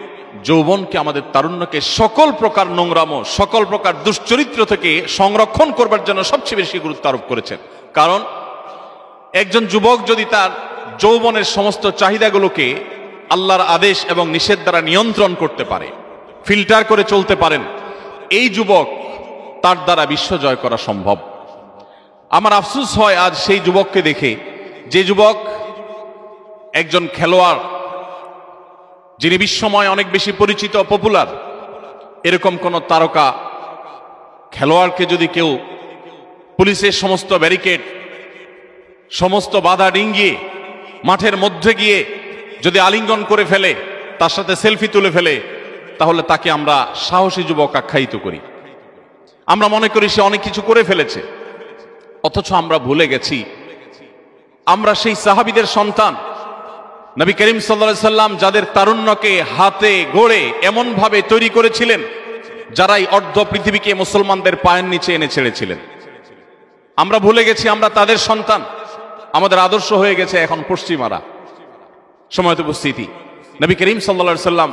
যৌবনকে, আমাদের তারুণ্যকে সকল প্রকার নোংরামো, সকল প্রকার দুশ্চরিত্র থেকে সংরক্ষণ করবার জন্য সবচেয়ে বেশি গুরুত্ব আরোপ করেছেন। কারণ একজন যুবক যদি তার যৌবনের সমস্ত চাহিদাগুলোকে আল্লাহর আদেশ এবং নিষেধ দ্বারা নিয়ন্ত্রণ করতে পারে, ফিল্টার করে চলতে পারেন, এই যুবক, তার দ্বারা বিশ্ব জয় করা সম্ভব। আমার আফসোস হয় আজ সেই যুবককে দেখে, যে যুবক একজন খেলোয়াড়, যিনি বিশ্বময় অনেক বেশি পরিচিত, পপুলার, এরকম কোন তারকা খেলোয়াড়কে যদি কেউ পুলিশের সমস্ত ব্যারিকেড, সমস্ত বাধা ডিঙ্গিয়ে মাঠের মধ্যে গিয়ে যদি আলিঙ্গন করে ফেলে, তার সাথে সেলফি তুলে ফেলে, তাহলে তাকে আমরা সাহসী যুবক আখ্যায়িত করি। আমরা মনে করি সে অনেক কিছু করে ফেলেছে, অথচ আমরা ভুলে গেছি আমরা সেই সাহাবীদের সন্তান, নবী করিম সাল্লাল্লাহু আলাইহি সাল্লাম যাদের তারুণ্যকে হাতে গড়ে এমন ভাবে তৈরি করেছিলেন, যারাই অর্ধ পৃথিবীকে মুসলমানদের পায়ের নিচে এনে ছেড়েছিলেন। আমরা ভুলে গেছি আমরা তাদের সন্তান, আমাদের আদর্শ হয়ে গেছে এখন পশ্চিমারা। সম্মানিত উপস্থিতি, নবী করিম সাল্লাল্লাহু আলাইহি সাল্লাম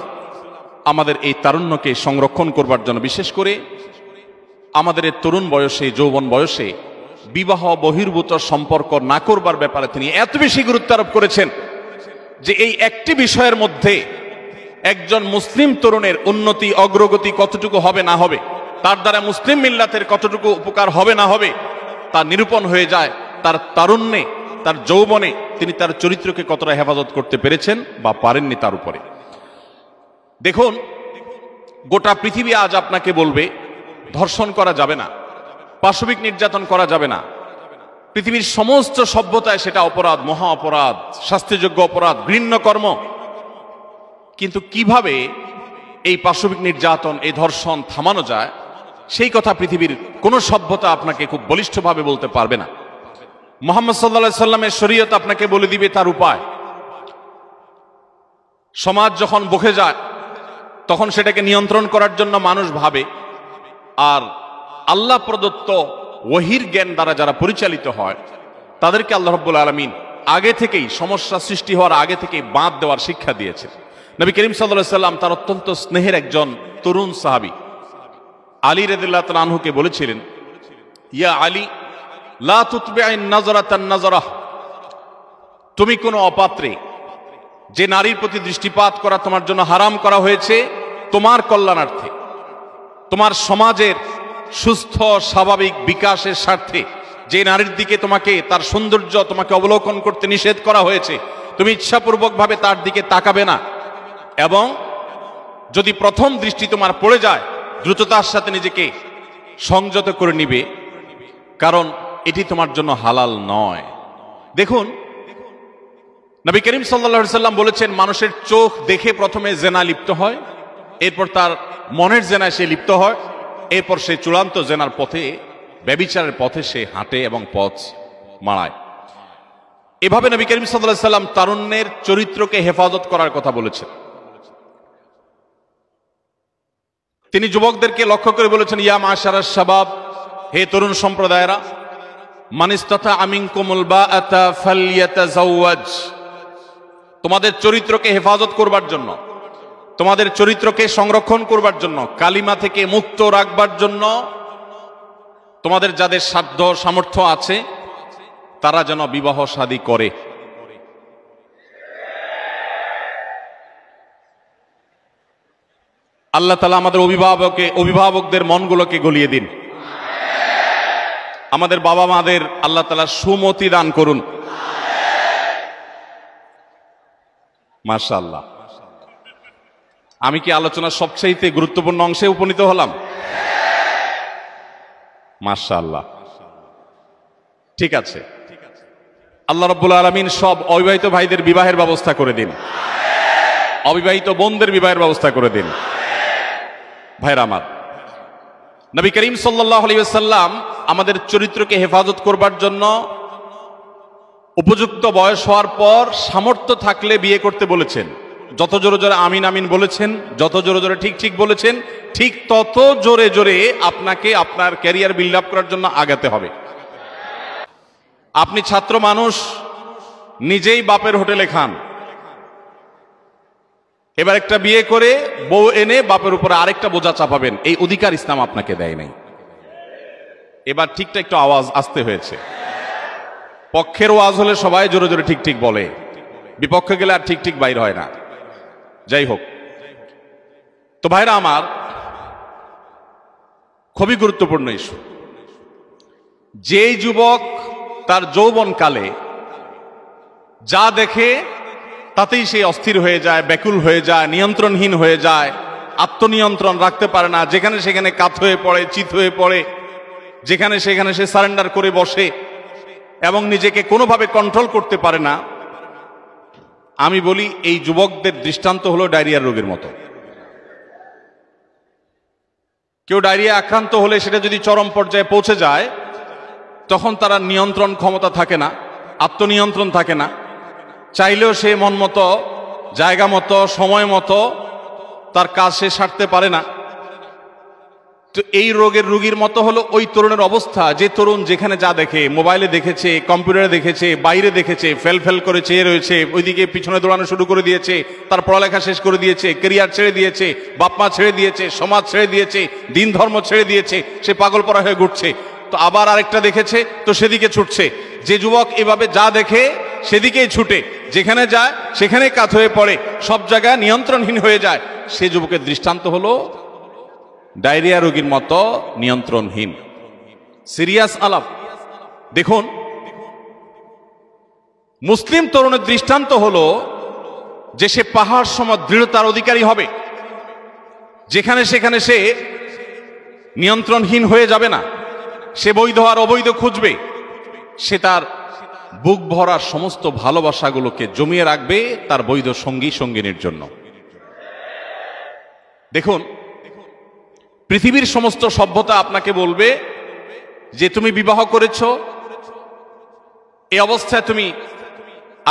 আমাদের এই তারুণ্যকে সংরক্ষণ করবার জন্য, বিশেষ করে আমাদের এই তরুণ বয়সে, যৌবন বয়সে বিবাহ বহির্ভূত সম্পর্ক না করবার ব্যাপারে তিনি এত বেশি গুরুত্ব আরোপ করেছেন যে এই একটি বিষয়ের মধ্যে একজন মুসলিম তরুণের উন্নতি, অগ্রগতি কতটুকু হবে না হবে, তার দ্বারা মুসলিম মিল্লাতের কতটুকু উপকার হবে না হবে, তা নিরূপণ হয়ে যায় তার তারুণ্যে, তার যৌবনে তিনি তার চরিত্রকে কতটা হেফাজত করতে পেরেছেন বা পারেননি তার উপরে। দেখুন, গোটা পৃথিবী আজ আপনাকে বলবে ধর্ষণ করা যাবে না, পাশবিক নির্যাতন করা যাবে না। পৃথিবীর সমস্ত সভ্যতায় সেটা অপরাধ, মহা অপরাধ, শাস্তিযোগ্য অপরাধ, ঘৃণ্য কর্ম। কিন্তু কিভাবে এই পাশবিক নির্যাতন, এই ধর্ষণ থামানো যায়, সেই কথা পৃথিবীর কোন সভ্যতা আপনাকে খুব বলিষ্ঠভাবে বলতে পারবে না। মুহাম্মদ সাল্লাল্লাহু আলাইহি সাল্লামের শরীয়ত আপনাকে বলে দিবে তার উপায়। সমাজ যখন বকে যায়, তখন সেটাকে নিয়ন্ত্রণ করার জন্য মানুষ ভাবে, আর আল্লাহ প্রদত্ত ওহীর জ্ঞান দ্বারা যারা পরিচালিত হয়, তাদেরকে আল্লাহ রাব্বুল আলামিন আগে থেকেই, সমস্যা সৃষ্টি হওয়ার আগে থেকেই বাঁধ দেওয়ার শিক্ষা দিয়েছে। নবী করিম সাল্লাল্লাহু আলাইহি সাল্লাম তার অত্যন্ত স্নেহের একজন তরুণ সাহাবী আলী রাদিয়াল্লাহু তাআলা আনহুকে বলেছিলেন, ইয়া আলী, লা তুতবিআন নাযরাতান নাযরাহ, তুমি কোনো অপাত্রে যে নারীর প্রতি দৃষ্টিপাত করা তোমার জন্য হারাম করা হয়েছে, তোমার কল্যাণার্থে, তোমার সমাজের সুস্থ স্বাভাবিক বিকাশের স্বার্থে যে নারীর দিকে তোমাকে, তার সৌন্দর্য তোমাকে অবলোকন করতে নিষেধ করা হয়েছে, তুমি ইচ্ছাপূর্বকভাবে তার দিকে তাকাবে না, এবং যদি প্রথম দৃষ্টি তোমার পড়ে যায় দ্রুততার সাথে নিজেকে সংযত করে নিবে, কারণ এটি তোমার জন্য হালাল নয়। দেখুন, নবী করিম সাল্লাল্লাহু আলাইহি সাল্লাম বলেছেন, মানুষের চোখ দেখে প্রথমে জেনা লিপ্ত হয়, এরপর তার মনের জেনায় সে লিপ্ত হয়, এরপর সে চূড়ান্ত জেনার পথে, ব্যভিচারের পথে সে হাঁটে এবং পথ মাড়ায়। এভাবে নবী করিম সাল্লাল্লাহু আলাইহি সাল্লাম তারুণ্যের চরিত্রকে হেফাজত করার কথা বলেছেন। তিনি যুবকদেরকে লক্ষ্য করে বলেছেন, ইয়া মাশারাস শাবাব, হে তরুণ সম্প্রদায়েরা, মান ইসতাতা মিনকুমুল বাআতা ফালইয়াতাযাওয়াজ, তোমাদের চরিত্রকে হেফাজত করবার জন্য, তোমাদের চরিত্রকে সংরক্ষণ করবার জন্য, কালিমা থেকে মুক্ত রাখবার জন্য তোমাদের যাদের সাধ্য সামর্থ্য আছে তারা যেন বিবাহ শাদী করে। আল্লাহ তাআলা আমাদের অভিভাবকদের মনগুলোকে গলিয়ে দিন, আমাদের বাবা মাদের আল্লাহ তাআলা সুমতি দান করুন। মাশাআল্লাহ, আমি কি আলোচনার সবচেয়ে গুরুত্বপূর্ণ অংশে উপনীত হলাম? মাশাআল্লাহ, ঠিক আছে। আল্লাহ রাব্বুল আলামিন সব অবিবাহিত ভাইদের বিবাহের ব্যবস্থা করে দিন, অবিবাহিত বোনদের বিবাহের ব্যবস্থা করে দিন। ভাইরা আমার, নবী করিম সাল্লাল্লাহু আলাইহি ওয়াসাল্লাম আমাদের চরিত্রকে হেফাজত করবার জন্য উপযুক্ত বয়স হওয়ার পর সামর্থ্য থাকলে বিয়ে করতে বলেছেন। যত জোরে জোরে আমিন আমিন বলেছেন, যত জোরে জোরে ঠিক ঠিক বলেছেন, ঠিক তত জোরে জোরে আপনাকে আপনার ক্যারিয়ার বিল্ড আপ করার জন্য আগাতে হবে। আপনি ছাত্র মানুষ, নিজেই বাপের হোটেলে খান, এবার একটা বিয়ে করে বউ এনে বাপের উপরে আরেকটা বোঝা চাপাবেন, এই অধিকার ইসলাম আপনাকে দেয় নাই। এবার ঠিকটা একটু আওয়াজ আসতে হয়েছে। পক্ষের ওয়াজ হলে সবাই জোরে জোরে ঠিক ঠিক বলে, বিপক্ষে গেলে আর ঠিক ঠিক বাইর হয় না। যাই হোক, তো ভাইরা আমার, খুবই গুরুত্বপূর্ণ ইস্যু। যেই যুবক তার যৌবনকালে যা দেখে তাতেই সে অস্থির হয়ে যায়, ব্যাকুল হয়ে যায়, নিয়ন্ত্রণহীন হয়ে যায়, আত্মনিয়ন্ত্রণ রাখতে পারে না, যেখানে সেখানে কাত হয়ে পড়ে, চিত হয়ে পড়ে, যেখানে সেখানে সে সারেন্ডার করে বসে এবং নিজেকে কোনোভাবে কন্ট্রোল করতে পারে না, আমি বলি এই যুবকদের দৃষ্টান্ত হলো ডায়রিয়ার রোগের মতো। কেউ ডায়রিয়া আক্রান্ত হলে সেটা যদি চরম পর্যায়ে পৌঁছে যায়, তখন তারা নিয়ন্ত্রণ ক্ষমতা থাকে না, আত্মনিয়ন্ত্রণ থাকে না, চাইলেও সে মন মতো, জায়গা মতো, সময় মতো তার কাজ সে সারতে পারে না। তো এই রোগের রোগীর মতো হলো ওই তরুণের অবস্থা, যে তরুণ যেখানে যা দেখে, মোবাইলে দেখেছে, কম্পিউটারে দেখেছে, বাইরে দেখেছে, ফেল ফেল করে চেয়ে রয়েছে, ওইদিকে পিছনে দৌড়ানো শুরু করে দিয়েছে, তার পড়ালেখা শেষ করে দিয়েছে, ক্যারিয়ার ছেড়ে দিয়েছে, বাপমা ছেড়ে দিয়েছে, সমাজ ছেড়ে দিয়েছে, দিন ধর্ম ছেড়ে দিয়েছে, সে পাগলপরা হয়ে ঘুরছে। তো আবার আরেকটা দেখেছে, তো সেদিকে ছুটছে। যে যুবক এভাবে যা দেখে সেদিকেই ছুটে, যেখানে যায় সেখানে কাত হয়ে পড়ে, সব জায়গায় নিয়ন্ত্রণহীন হয়ে যায়, সে যুবকের দৃষ্টান্ত হলো ডায়রিয়া রোগীর মতো নিয়ন্ত্রণহীন। সিরিয়াস আলাপ। দেখুন, মুসলিম তরুণের দৃষ্টান্ত হলো যে সে পাহাড় সম দৃঢ়তার অধিকারী হবে, যেখানে সেখানে সে নিয়ন্ত্রণহীন হয়ে যাবে না, সে বৈধ আর অবৈধ খুঁজবে, সে তার বুক ভরা সমস্ত ভালোবাসাগুলোকে জমিয়ে রাখবে তার বৈধ সঙ্গী সঙ্গিনীর জন্য। দেখুন, পৃথিবীর সমস্ত সভ্যতা আপনাকে বলবে যে তুমি বিবাহ করেছো, এই অবস্থায় তুমি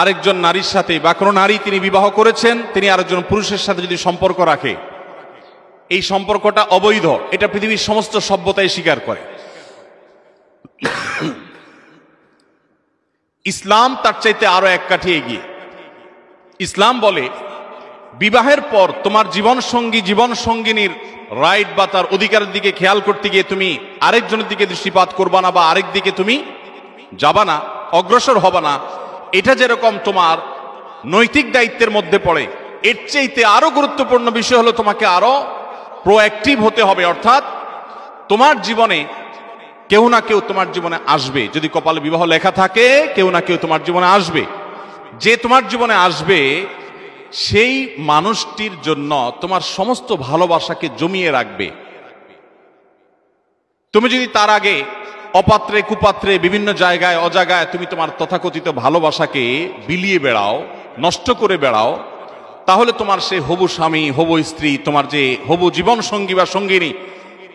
আরেকজন নারীর সাথে, বা কোনো নারী তিনি বিবাহ করেছেন, তিনি আরেকজন পুরুষের সাথে যদি সম্পর্ক রাখে, এই সম্পর্কটা অবৈধ, এটা পৃথিবীর সমস্ত সভ্যতাই স্বীকার করে। ইসলাম তার চাইতে আরো এক কাঠি এগিয়ে। ইসলাম বলে বিবাহের পর তোমার জীবন সঙ্গী, জীবন সঙ্গিনীর রাইট বা তার অধিকারের দিকে খেয়াল করতে গিয়ে তুমি আরেকজনের দিকে দৃষ্টিপাত করবা না, বা আরেক দিকে তুমি যাবা না, অগ্রসর হবা না। এটা যেরকম তোমার নৈতিক দায়িত্বের মধ্যে পড়ে, এর চাইতে আরো গুরুত্বপূর্ণ বিষয় হলো তোমাকে আরো প্রোঅ্যাক্টিভ হতে হবে। অর্থাৎ তোমার জীবনে কেউ না কেউ তোমার জীবনে আসবে, যদি কপালে বিবাহ লেখা থাকে, কেউ না কেউ তোমার জীবনে আসবে। যে তোমার জীবনে আসবে সেই মানুষটির জন্য তোমার সমস্ত ভালোবাসাকে জমিয়ে রাখবে। তুমি যদি তার আগে অপাত্রে কুপাত্রে বিভিন্ন জায়গায় অজায়গায় তুমি তোমার তথাকথিত ভালোবাসাকে বিলিয়ে বেড়াও, নষ্ট করে বেড়াও, তাহলে তোমার সে হবু স্বামী, হবু স্ত্রী, তোমার যে হবু জীবন সঙ্গী বা সঙ্গিনী,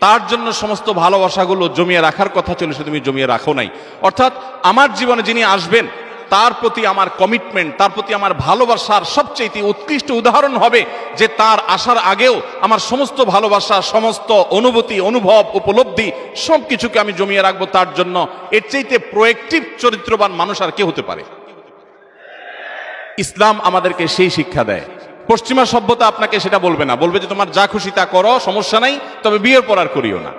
তার জন্য সমস্ত ভালোবাসাগুলো জমিয়ে রাখার কথা ছিল, সে তুমি জমিয়ে রাখো নাই। অর্থাৎ আমার জীবনে যিনি আসবেন তার প্রতি আমার কমিটমেন্ট, তার প্রতি আমার ভালোবাসার সবচেয়ে উৎকৃষ্ট উদাহরণ হবে যে তার আসার আগেও আমার সমস্ত ভালোবাসা, সমস্ত অনুভূতি, অনুভব, উপলব্ধি সবকিছুকে আমি জমিয়ে রাখবো তার জন্য। এর চাইতে প্রোয়েক্টিভ চরিত্রবান মানুষ আর কে হতে পারে? ইসলাম আমাদেরকে সেই শিক্ষা দেয়। পশ্চিমা সভ্যতা আপনাকে সেটা বলবে না, বলবে যে তোমার যা খুশি তা করো, সমস্যা নাই, তবে বিয়ের পর আর করিও না।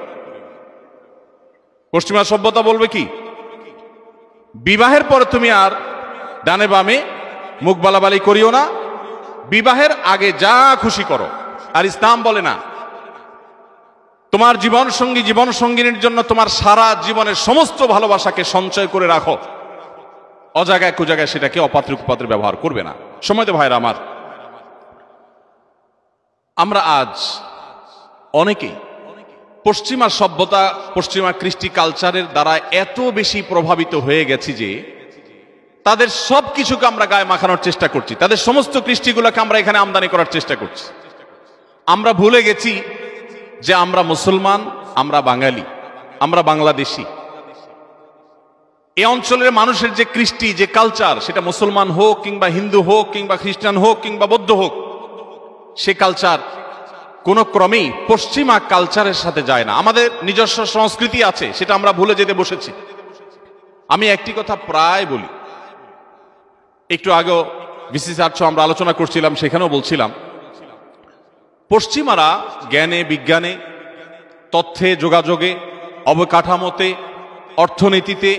পশ্চিমা সভ্যতা বলবে কি, বিবাহের পরে তুমি আর ডানে বামে মুখ বালাবালি করিও না, বিবাহের আগে যা খুশি করো। আর ইসলাম বলে না, তোমার জীবন সঙ্গী, জীবন সঙ্গিনীর জন্য তোমার সারা জীবনের সমস্ত ভালোবাসাকে সঞ্চয় করে রাখো, অজায়গায় কুজায়গায় সেটাকে অপাত্র কুপাত্রে ব্যবহার করবে না। সময় তো ভাইরা আমার, আমরা আজ অনেকেই পশ্চিমা সভ্যতা, পশ্চিমা কৃষ্টি কালচারের দ্বারা এত বেশি প্রভাবিত হয়ে গেছি যে তাদের সব কিছুকে আমরা গায়ে মাখানোর চেষ্টা করছি, তাদের সমস্ত কৃষ্টিগুলোকে আমরা এখানে আমদানি করার চেষ্টা করছি। আমরা ভুলে গেছি যে আমরা মুসলমান, আমরা বাঙালি, আমরা বাংলাদেশি। এই অঞ্চলের মানুষের যে কৃষ্টি, যে কালচার, সেটা মুসলমান হোক কিংবা হিন্দু হোক কিংবা খ্রিস্টান হোক কিংবা বৌদ্ধ হোক, সে কালচার কোনো ক্রমেই পশ্চিমা কালচারের সাথে যায় না। আমাদের নিজস্ব সংস্কৃতি আছে, সেটা আমরা ভুলে যেতে বসেছি। আমি একটি কথা প্রায় বলি, একটু আগেও বিসিসি আমরা আলোচনা করছিলাম, সেখানেও বলছিলাম, পশ্চিমারা জ্ঞানে, বিজ্ঞানে, তথ্যে, যোগাযোগে, অবকাঠামোতে, অর্থনীতিতে,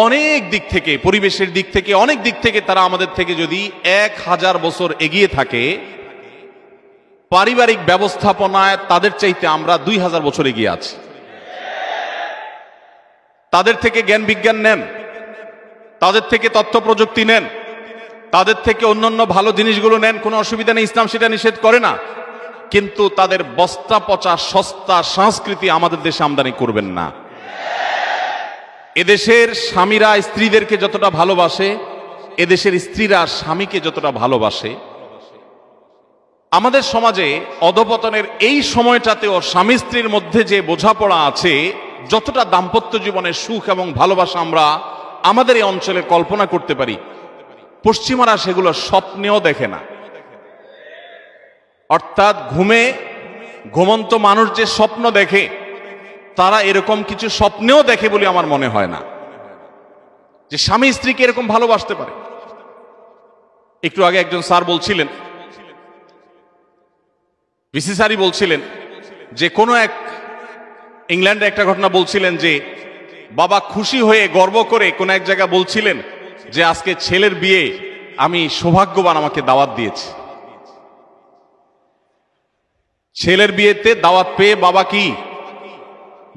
অনেক দিক থেকে, পরিবেশের দিক থেকে, অনেক দিক থেকে তারা আমাদের থেকে যদি 1000 বছর এগিয়ে থাকে, পারিবারিক ব্যবস্থাপনায় তাদের চাইতে আমরা 2000 বছর এগিয়ে আছি। তাদের থেকে জ্ঞান বিজ্ঞান নেন, তাদের থেকে তথ্য প্রযুক্তি নেন, তাদের থেকে অন্যান্য ভালো জিনিসগুলো নেন, কোনো অসুবিধা নেই, ইসলাম সেটা নিষেধ করে না। কিন্তু তাদের বস্তা পচা সস্তা সংস্কৃতি আমাদের দেশে আমদানি করবেন না। এদেশের স্বামীরা স্ত্রীদেরকে যতটা ভালোবাসে, এদেশের স্ত্রীরা স্বামীকে যতটা ভালোবাসে, আমাদের সমাজে অধপতনের এই সময়টাতেও স্বামী স্ত্রীর মধ্যে যে বোঝাপড়া আছে, যতটা দাম্পত্য জীবনের সুখ এবং ভালোবাসা আমরা আমাদের এই অঞ্চলে কল্পনা করতে পারি, পশ্চিমারা সেগুলো স্বপ্নেও দেখে না। অর্থাৎ ঘুমন্ত মানুষ যে স্বপ্ন দেখে, তারা এরকম কিছু স্বপ্নেও দেখে বলে আমার মনে হয় না যে স্বামী স্ত্রীকে এরকম ভালোবাসতে পারে। একটু আগে একজন স্যার বলছিলেন, ভিসি স্যারই বলছিলেন যে কোনো এক ইংল্যান্ডে একটা ঘটনা বলছিলেন যে বাবা খুশি হয়ে গর্ব করে কোন এক জায়গায় বলছিলেন যে আজকে ছেলের বিয়ে, আমি সৌভাগ্যবান, আমাকে দাওয়াত দিয়েছে। ছেলের বিয়েতে দাওয়াত পেয়ে বাবা কি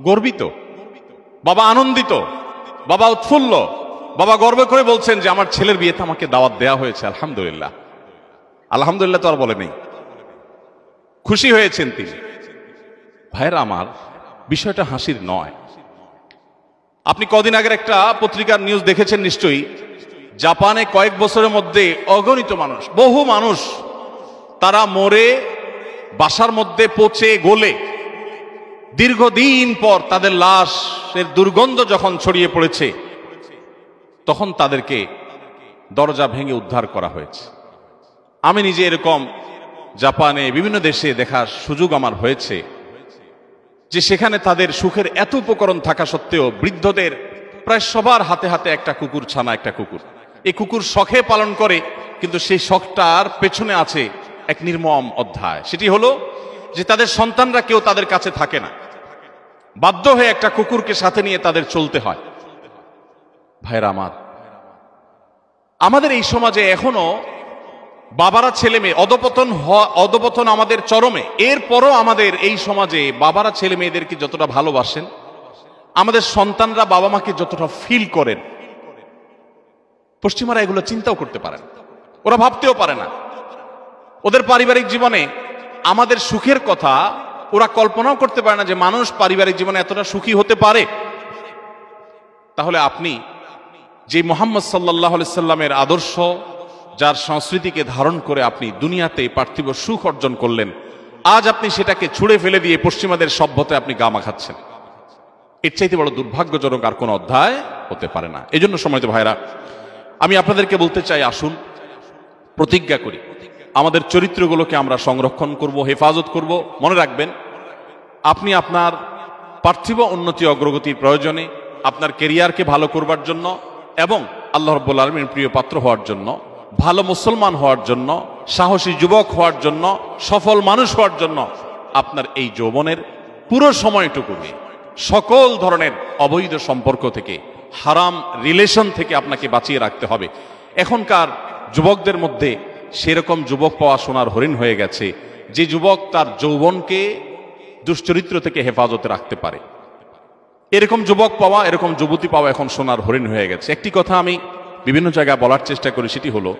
গর্বিত, বাবা আনন্দিত, বাবা উৎফুল্ল, বাবা গর্ব করে বলছেন যে আমার ছেলের বিয়েতে আমাকে দাওয়াত দেয়া হয়েছে, আলহামদুলিল্লাহ। আলহামদুলিল্লাহ তো আর বলে নেই, খুশি হয়েছেন তিনি। ভাইরা আমার, বিষয়টা হাসির নয়। আপনি কদিন আগের একটা পত্রিকার নিউজ দেখেছেন নিশ্চয়ই, জাপানে কয়েক বছরের মধ্যে অগণিত মানুষ, বহু মানুষ, তারা মরে বাসার মধ্যে পচে গলে দীর্ঘদিন পর তাদের লাশের দুর্গন্ধ যখন ছড়িয়ে পড়েছে, তখন তাদেরকে দরজা ভেঙে উদ্ধার করা হয়েছে। আমি নিজে এরকম জাপানে বিভিন্ন দেশে দেখার সুযোগ আমার হয়েছে যে সেখানে তাদের সুখের এত উপকরণ থাকা সত্ত্বেও বৃদ্ধদের প্রায় সবার হাতে হাতে একটা কুকুর ছানা, একটা কুকুর। এই কুকুর শখে পালন করে, কিন্তু সেই শখটার পেছনে আছে এক নির্মম অধ্যায়। সেটি হলো যে তাদের সন্তানরা কেউ তাদের কাছে থাকে না, বাধ্য হয়ে একটা কুকুরকে সাথে নিয়ে তাদের চলতে হয়। ভাইরা আমার, আমাদের এই সমাজে এখনো বাবারা ছেলে মেয়ে অধপতন আমাদের চরমে। এরপরও আমাদের এই সমাজে বাবারা ছেলে মেয়েদেরকে যতটা ভালোবাসেন, আমাদের সন্তানরা বাবা মাকে যতটা ফিল করেন, পশ্চিমারা এগুলো চিন্তাও করতে পারে না, ওরা ভাবতেও পারে না। ওদের পারিবারিক জীবনে আমাদের সুখের কথা ওরা কল্পনাও করতে পারে না যে মানুষ পারিবারিক জীবনে এতটা সুখী হতে পারে। তাহলে আপনি যে মুহাম্মদ সাল্লাল্লাহু আলাইহি সাল্লামের আদর্শ, যার সংস্কৃতিকে ধারণ করে আপনি দুনিয়াতে পার্থিব সুখ অর্জন করলেন, আজ আপনি সেটাকে ছুঁড়ে ফেলে দিয়ে পশ্চিমাদের সভ্যতায় আপনি গা মাখাচ্ছেন। এর চাইতে বড় দুর্ভাগ্যজনক আর কোন অধ্যায় হতে পারে না। এই জন্য সময়ত ভাইরা, আমি আপনাদেরকে বলতে চাই, আসুন প্রতিজ্ঞা করি আমাদের চরিত্রগুলোকে আমরা সংরক্ষণ করব, হেফাজত করব। মনে রাখবেন, আপনি আপনার পার্থিব উন্নতি অগ্রগতির প্রয়োজনে, আপনার কেরিয়ারকে ভালো করবার জন্য এবং আল্লাহ রাব্বুল আলামিনের প্রিয় পাত্র হওয়ার জন্য, ভালো মুসলমান হওয়ার জন্য, সাহসী যুবক হওয়ার জন্য, সফল মানুষ হওয়ার জন্য আপনার এই যৌবনের পুরো সময়টুকু সকল ধরনের অবৈধ সম্পর্ক থেকে, হারাম রিলেশন থেকে আপনাকে বাঁচিয়ে রাখতে হবে। এখনকার যুবকদের মধ্যে সেরকম যুবক পাওয়া সোনার হরিণ হয়ে গেছে, যে যুবক তার যৌবনকে দুশ্চরিত্র থেকে হেফাজতে রাখতে পারে। এরকম যুবক পাওয়া, এরকম যুবতী পাওয়া এখন সোনার হরিণ হয়ে গেছে। একটি কথা আমি বিভিন্ন জায়গায় বলার চেষ্টা করি, সেটি হলো,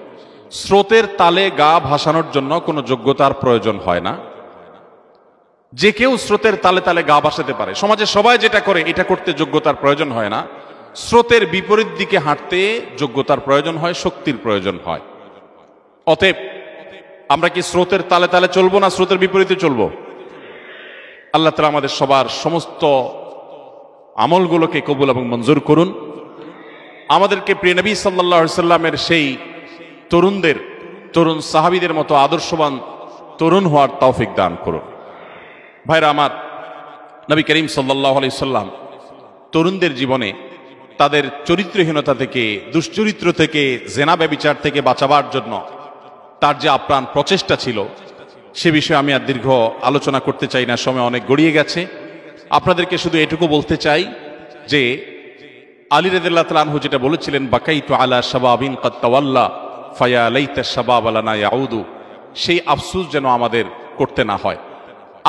স্রোতের তালে গা ভাসানোর জন্য কোনো যোগ্যতার প্রয়োজন হয় না। যে কেউ স্রোতের তালে তালে গা ভাসাতে পারে। সমাজে সবাই যেটা করে এটা করতে যোগ্যতার প্রয়োজন হয় না। স্রোতের বিপরীত দিকে হাঁটতে যোগ্যতার প্রয়োজন হয়, শক্তির প্রয়োজন হয়। অতএব আমরা কি স্রোতের তালে তালে চলবো না স্রোতের বিপরীতে চলবো? আল্লাহ তাআলা আমাদের সবার সমস্ত আমলগুলোকে কবুল এবং মঞ্জুর করুন। আমাদেরকে প্রিয় নবী সাল্লাল্লাহু আলাইহি সাল্লামের সেই তরুণ সাহাবীদের মতো আদর্শবান তরুণ হওয়ার তৌফিক দান করুন। ভাইরা আমার, নবী করিম সাল্লাল্লাহু আলাইহি সাল্লাম তরুণদের জীবনে তাদের চরিত্রহীনতা থেকে, দুশ্চরিত্র থেকে, জেনা ব্যভিচার থেকে বাঁচাবার জন্য তার যে আপ্রাণ প্রচেষ্টা ছিল, সে বিষয়ে আমি আর দীর্ঘ আলোচনা করতে চাই না, সময় অনেক গড়িয়ে গেছে। আপনাদেরকে শুধু এটুকু বলতে চাই যে আলী রাদিয়াল্লাহু তাআলা আনহু যেটা বলেছিলেন, বাকাইতু আলা শাবাবিন ক্বাদ তাওয়াল্লা ফায়া লাইতা শাবাব লানা ইয়াউদু, সেই আফসোস যেন আমাদের করতে না হয়।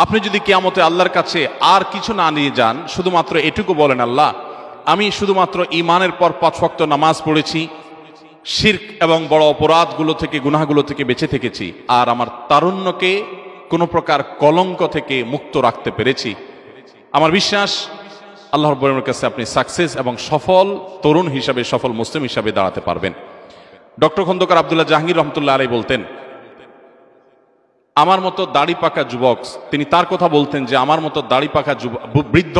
আপনি যদি কিয়ামতে আল্লাহর কাছে আর কিছু না নিয়ে যান, শুধুমাত্র এটুকু বলেন, আল্লাহ আমি শুধুমাত্র ঈমানের পর 5 ওয়াক্ত নামাজ পড়েছি, শিরক এবং বড় অপরাধগুলো থেকে, গুনাহগুলো থেকে বেঁচে থেকেছি, আর আমার তারুণ্যকে কোনো প্রকার কলঙ্ক থেকে মুক্ত রাখতে পেরেছি, আমার বিশ্বাস আল্লাহ রাব্বুল আলামিনের কাছে আপনি সাকসেস এবং সফল তরুণ হিসাবে, সফল মুসলিম হিসাবে দাঁড়াতে পারবেন। ডক্টর খন্দকার আব্দুল্লাহ জাহাঙ্গীর রহমতুল্লাহ আলাইহি বলতেন, আমার মতো দাড়ি পাকা যুবক, তিনি তার কথা বলতেন যে আমার মতো দাড়ি পাকা বৃদ্ধ,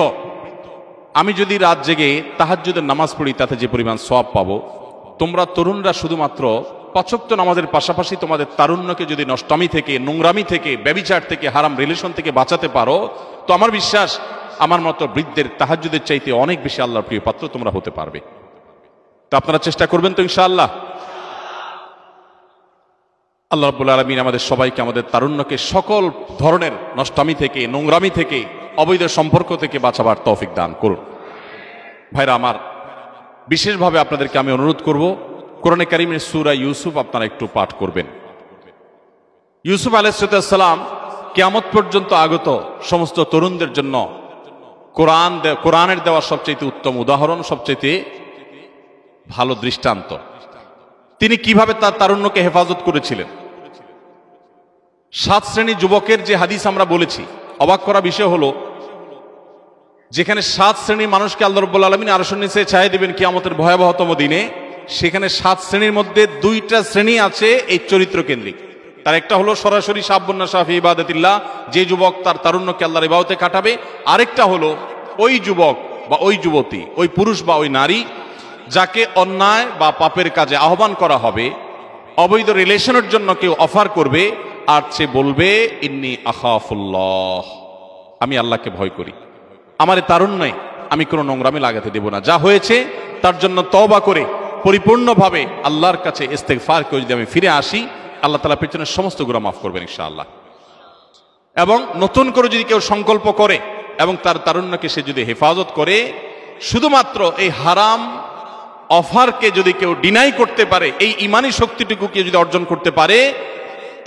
আমি যদি রাত জেগে তাহাজ্জুদের নামাজ পড়ি তাতে যে পরিমাণ সওয়াব পাবো, তোমরা তরুণরা শুধুমাত্র 5 ওয়াক্ত নামাজের পাশাপাশি তোমাদের তারুণ্যকে যদি নষ্টামি থেকে, নোংরামি থেকে, ব্যভিচার থেকে, হারাম রিলেশন থেকে বাঁচাতে পারো, তো আমার বিশ্বাস আমার মতো বৃদ্ধের তাহাজ্জুদের চাইতে অনেক বেশি আল্লাহর প্রিয় পাত্র তোমরা হতে পারবে। তো আপনারা চেষ্টা করবেন তো ইনশাআল্লাহ? আল্লাহ রাব্বুল আলামিন আমাদের সবাইকে, আমাদের তারুণ্যকে সকল ধরনের নষ্টামি থেকে, নোংরামি থেকে, অবৈধ সম্পর্ক থেকে বাঁচাবার তৌফিক দান করুন। ভাইরা আমার, বিশেষভাবে আপনাদেরকে আমি অনুরোধ করব, কোরআনে কারীমের সূরা ইউসুফ আপনারা একটু পাঠ করবেন। ইউসুফ আলাইহিস সালাম কিয়ামত পর্যন্ত আগত সমস্ত তরুণদের জন্য কোরআনের দেওয়া সবচেয়ে উত্তম উদাহরণ, সবচেয়ে ভালো দৃষ্টান্ত। তিনি কিভাবে তার তারুণ্যকে হেফাজত করেছিলেন। 7 শ্রেণী যুবকের যে হাদিস আমরা বলেছি, অবাক করা বিষয় হলো, যেখানে 7 শ্রেণীর মানুষকে আল্লাহ রাব্বুল আলামিন আরশের নিচে ছায়া দিবেন কিয়ামতের ভয়াবহতম দিনে, সেখানে 7 শ্রেণীর মধ্যে 2টা শ্রেণী আছে এই চরিত্র কেন্দ্রিক। তার একটা হলো সরাসরি শাবুন নাশা ফি ইবাদাতিল্লাহ, যে যুবক তার তারুণ্যকে আল্লাহর ইবাদতে কাটাবে। আরেকটা হলো ওই যুবক বা ওই যুবতী, ওই পুরুষ বা ওই নারী, যাকে অন্যায় বা পাপের কাজে আহ্বান করা হবে, অবৈধ রিলেশনের জন্য কেউ অফার করবে, আর সে বলবে ইন্নী আখাফুল্লাহ, আমি আল্লাহকে ভয় করি, আমার তারুণ্যে আমি কোনো নোংরামি লাগাতে দেব না, যা হয়েছে তার জন্য তওবা করে পরিপূর্ণভাবে আল্লাহর কাছে ইস্তেগফার করে যদি আমি ফিরে আসি, আল্লাহ তাআলা পেছনের সমস্ত গুনাহ মাফ করবেন ইনশাআল্লাহ। এবং নতুন করে যদি কেউ সংকল্প করে এবং তার তারুণ্যকে সে যদি হেফাজত করে, শুধুমাত্র এই হারাম অফারকে যদি কেউ ডিনাই করতে পারে, এই ইমানি শক্তিটুকু কেউ যদি অর্জন করতে পারে,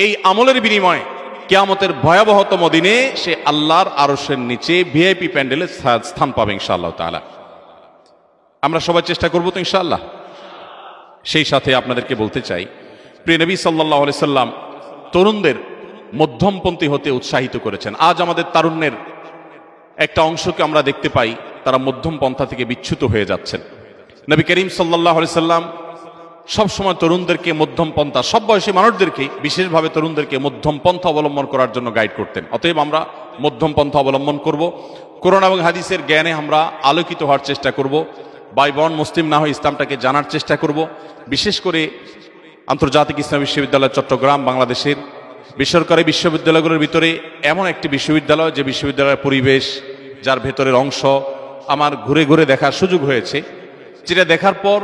এই আমলের বিনিময়ে কিয়ামতের ভয়াবহতম দিনে সে আল্লাহর আরশের নিচে ভিআইপি প্যান্ডেলে স্থান পাবে ইনশাআল্লাহ তাআলা। আমরা সবাই চেষ্টা করব তো ইনশাআল্লাহ। সেই সাথে আপনাদেরকে বলতে চাই, প্রিয় নবী সাল্লাল্লাহু আলাইহি সাল্লাম তরুণদের মধ্যমপন্থী হতে উৎসাহিত করেছেন। আজ আমাদের তারুণ্যের একটা অংশকে আমরা দেখতে পাই, তারা মধ্যম পন্থা থেকে বিচ্যুত হয়ে যাচ্ছেন। নবী করিম সাল্লাল্লাহু আলাইহি সাল্লাম সবসময় তরুণদেরকে মধ্যম পন্থা, সব বয়সী মানুষদেরকে, বিশেষভাবে তরুণদেরকে মধ্যম পন্থা অবলম্বন করার জন্য গাইড করতেন। অতএব আমরা মধ্যম পন্থা অবলম্বন করব, কোরআন এবং হাদিসের জ্ঞানে আমরা আলোকিত হওয়ার চেষ্টা করব, ভাই বোন মুসলিম না হয়ে ইসলামটাকে জানার চেষ্টা করব। বিশেষ করে আন্তর্জাতিক ইসলাম বিশ্ববিদ্যালয় চট্টগ্রাম বাংলাদেশের বেসরকারি বিশ্ববিদ্যালয়গুলোর ভিতরে এমন একটি বিশ্ববিদ্যালয়, যে বিশ্ববিদ্যালয়ের পরিবেশ, যার ভেতরের অংশ আমার ঘুরে ঘুরে দেখার সুযোগ হয়েছে, যেটা দেখার পর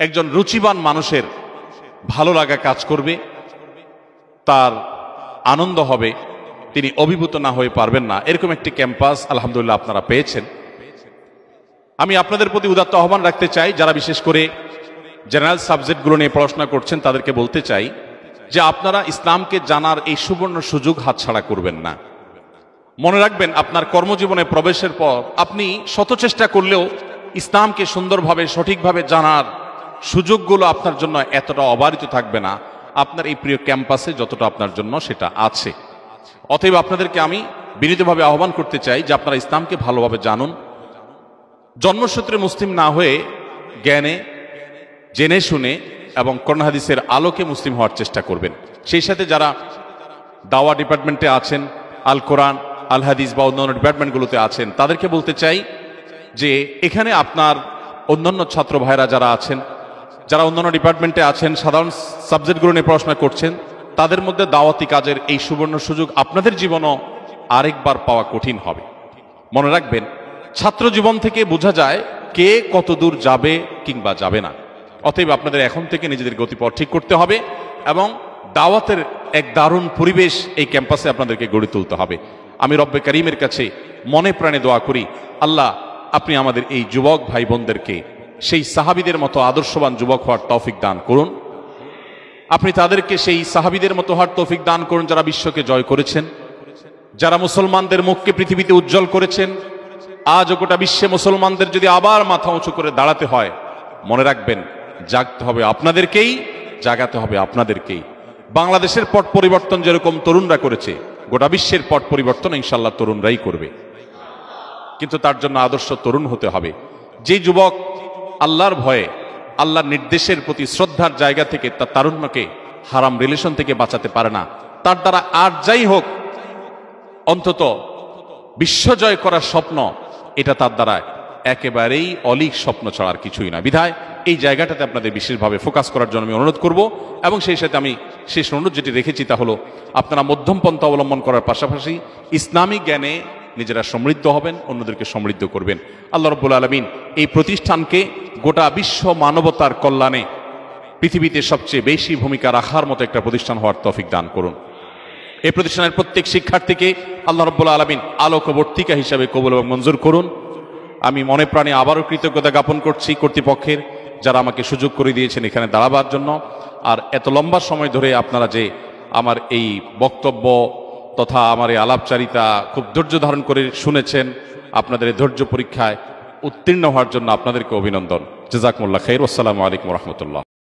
একজন রুচিবান মানুষের ভালো লাগা কাজ করবে, তার আনন্দ হবে, তিনি অভিভূত না হয়ে পারবেন না। এরকম একটি ক্যাম্পাস আলহামদুলিল্লাহ আপনারা পেয়েছেন। আমি আপনাদের প্রতি উদাত্ত আহ্বান রাখতে চাই, যারা বিশেষ করে জেনারেল সাবজেক্টগুলো নিয়ে পড়াশোনা করছেন তাদেরকে বলতে চাই যে আপনারা ইসলামকে জানার এই সুবর্ণ সুযোগ হাতছাড়া করবেন না। মনে রাখবেন, আপনার কর্মজীবনে প্রবেশের পর আপনি শত চেষ্টা করলেও ইসলামকে সুন্দরভাবে সঠিকভাবে জানার সুযোগগুলো আপনার জন্য এতটা অবারিত থাকবে না আপনার এই প্রিয় ক্যাম্পাসে যতটা আপনার জন্য সেটা আছে। অতএব আপনাদেরকে আমি বিনীতভাবে আহ্বান করতে চাই যে আপনারা ইসলামকে ভালোভাবে জানুন, জন্মসূত্রে মুসলিম না হয়ে জ্ঞানে, জেনে শুনে এবং কোরআন হাদিসের আলোকে মুসলিম হওয়ার চেষ্টা করবেন। সেই সাথে যারা দাওয়া ডিপার্টমেন্টে আছেন, আল কোরআন, আল হাদিস বা অন্যান্য ডিপার্টমেন্টগুলোতে আছেন, তাদেরকে বলতে চাই যে এখানে আপনার অন্যান্য ছাত্র ভাইরা যারা আছেন, যারা অন্যান্য ডিপার্টমেন্টে আছেন, সাধারণ সাবজেক্টগুলো নিয়ে পড়াশোনা করছেন, তাদের মধ্যে দাওয়াতি কাজের এই সুবর্ণ সুযোগ আপনাদের জীবনও আরেকবার পাওয়া কঠিন হবে। মনে রাখবেন, ছাত্র জীবন থেকে বোঝা যায় কে কত দূর যাবে কিংবা যাবে না। অতএব আপনাদের এখন থেকে নিজেদের গতিপথ ঠিক করতে হবে এবং দাওয়াতের এক দারুণ পরিবেশ এই ক্যাম্পাসে আপনাদেরকে গড়ে তুলতে হবে। আমি রব্বে কারিমের কাছে মনে প্রাণে দোয়া করি, আল্লাহ আপনি আমাদের এই যুবক ভাই বোনদেরকে সেই সাহাবীদের মতো আদর্শবান যুবক হওয়ার তৌফিক দান করুন। আপনি তাদেরকে সেই সাহাবীদের মতো হওয়ার তৌফিক দান করুন যারা বিশ্বকে জয় করেছেন, যারা মুসলমানদের মুখকে পৃথিবীতে উজ্জ্বল করেছেন। আজ গোটা বিশ্বে মুসলমানদের যদি আবার মাথা উঁচু করে দাঁড়াতে হয়, মনে রাখবেন জাগতে হবে আপনাদেরকেই, জাগাতে হবে আপনাদেরকেই। বাংলাদেশের পট পরিবর্তন যেরকম তরুণরা করেছে, গোটা বিশ্বের পট পরিবর্তন ইনশাল্লাহ তরুণরাই করবে। কিন্তু তার জন্য আদর্শ তরুণ হতে হবে। যে যুবক আল্লাহর ভয়ে, আল্লাহর নির্দেশের প্রতি শ্রদ্ধার জায়গা থেকে তার তারুণ্যকে হারাম রিলেশন থেকে বাঁচাতে পারে না, তার দ্বারা আর যাই হোক অন্তত বিশ্বজয় করার স্বপ্ন, এটা তার দ্বারা একেবারেই অলীক স্বপ্ন ছাড়ার কিছুই না। বিধায় এই জায়গাটাতে আপনাদের বিশেষভাবে ফোকাস করার জন্য আমি অনুরোধ করব। এবং সেই সাথে আমি শেষ অনুরোধ যেটি রেখেছি তা হলো, আপনারা মধ্যম পন্থা অবলম্বন করার পাশাপাশি ইসলামিক জ্ঞানে নিজেরা সমৃদ্ধ হবেন, অন্যদেরকে সমৃদ্ধ করবেন। আল্লাহ রাব্বুল আলামিন এই প্রতিষ্ঠানকে গোটা বিশ্ব মানবতার কল্যাণে পৃথিবীতে সবচেয়ে বেশি ভূমিকা রাখার মতো একটা প্রতিষ্ঠান হওয়ার তৌফিক দান করুন। এই প্রতিষ্ঠানের প্রত্যেক শিক্ষার্থীকে আল্লাহ রাব্বুল আলামিন আলোকবর্তিকা হিসাবে কবুল এবং মঞ্জুর করুন। আমি মনে প্রাণে আবারও কৃতজ্ঞতা জ্ঞাপন করছি কর্তৃপক্ষের, যারা আমাকে সুযোগ করে দিয়েছেন এখানে দাঁড়াবার জন্য। আর এত লম্বা সময় ধরে আপনারা যে আমার এই বক্তব্য তথা আমার এই আলাপচারিতা খুব ধৈর্য ধারণ করে শুনেছেন, আপনাদের এই ধৈর্য পরীক্ষায় উত্তীর্ণ হওয়ার জন্য আপনাদেরকে অভিনন্দন। জাযাকুমুল্লাহ খাইর। আসসালামু আলাইকুম ওয়া রাহমাতুল্লাহ।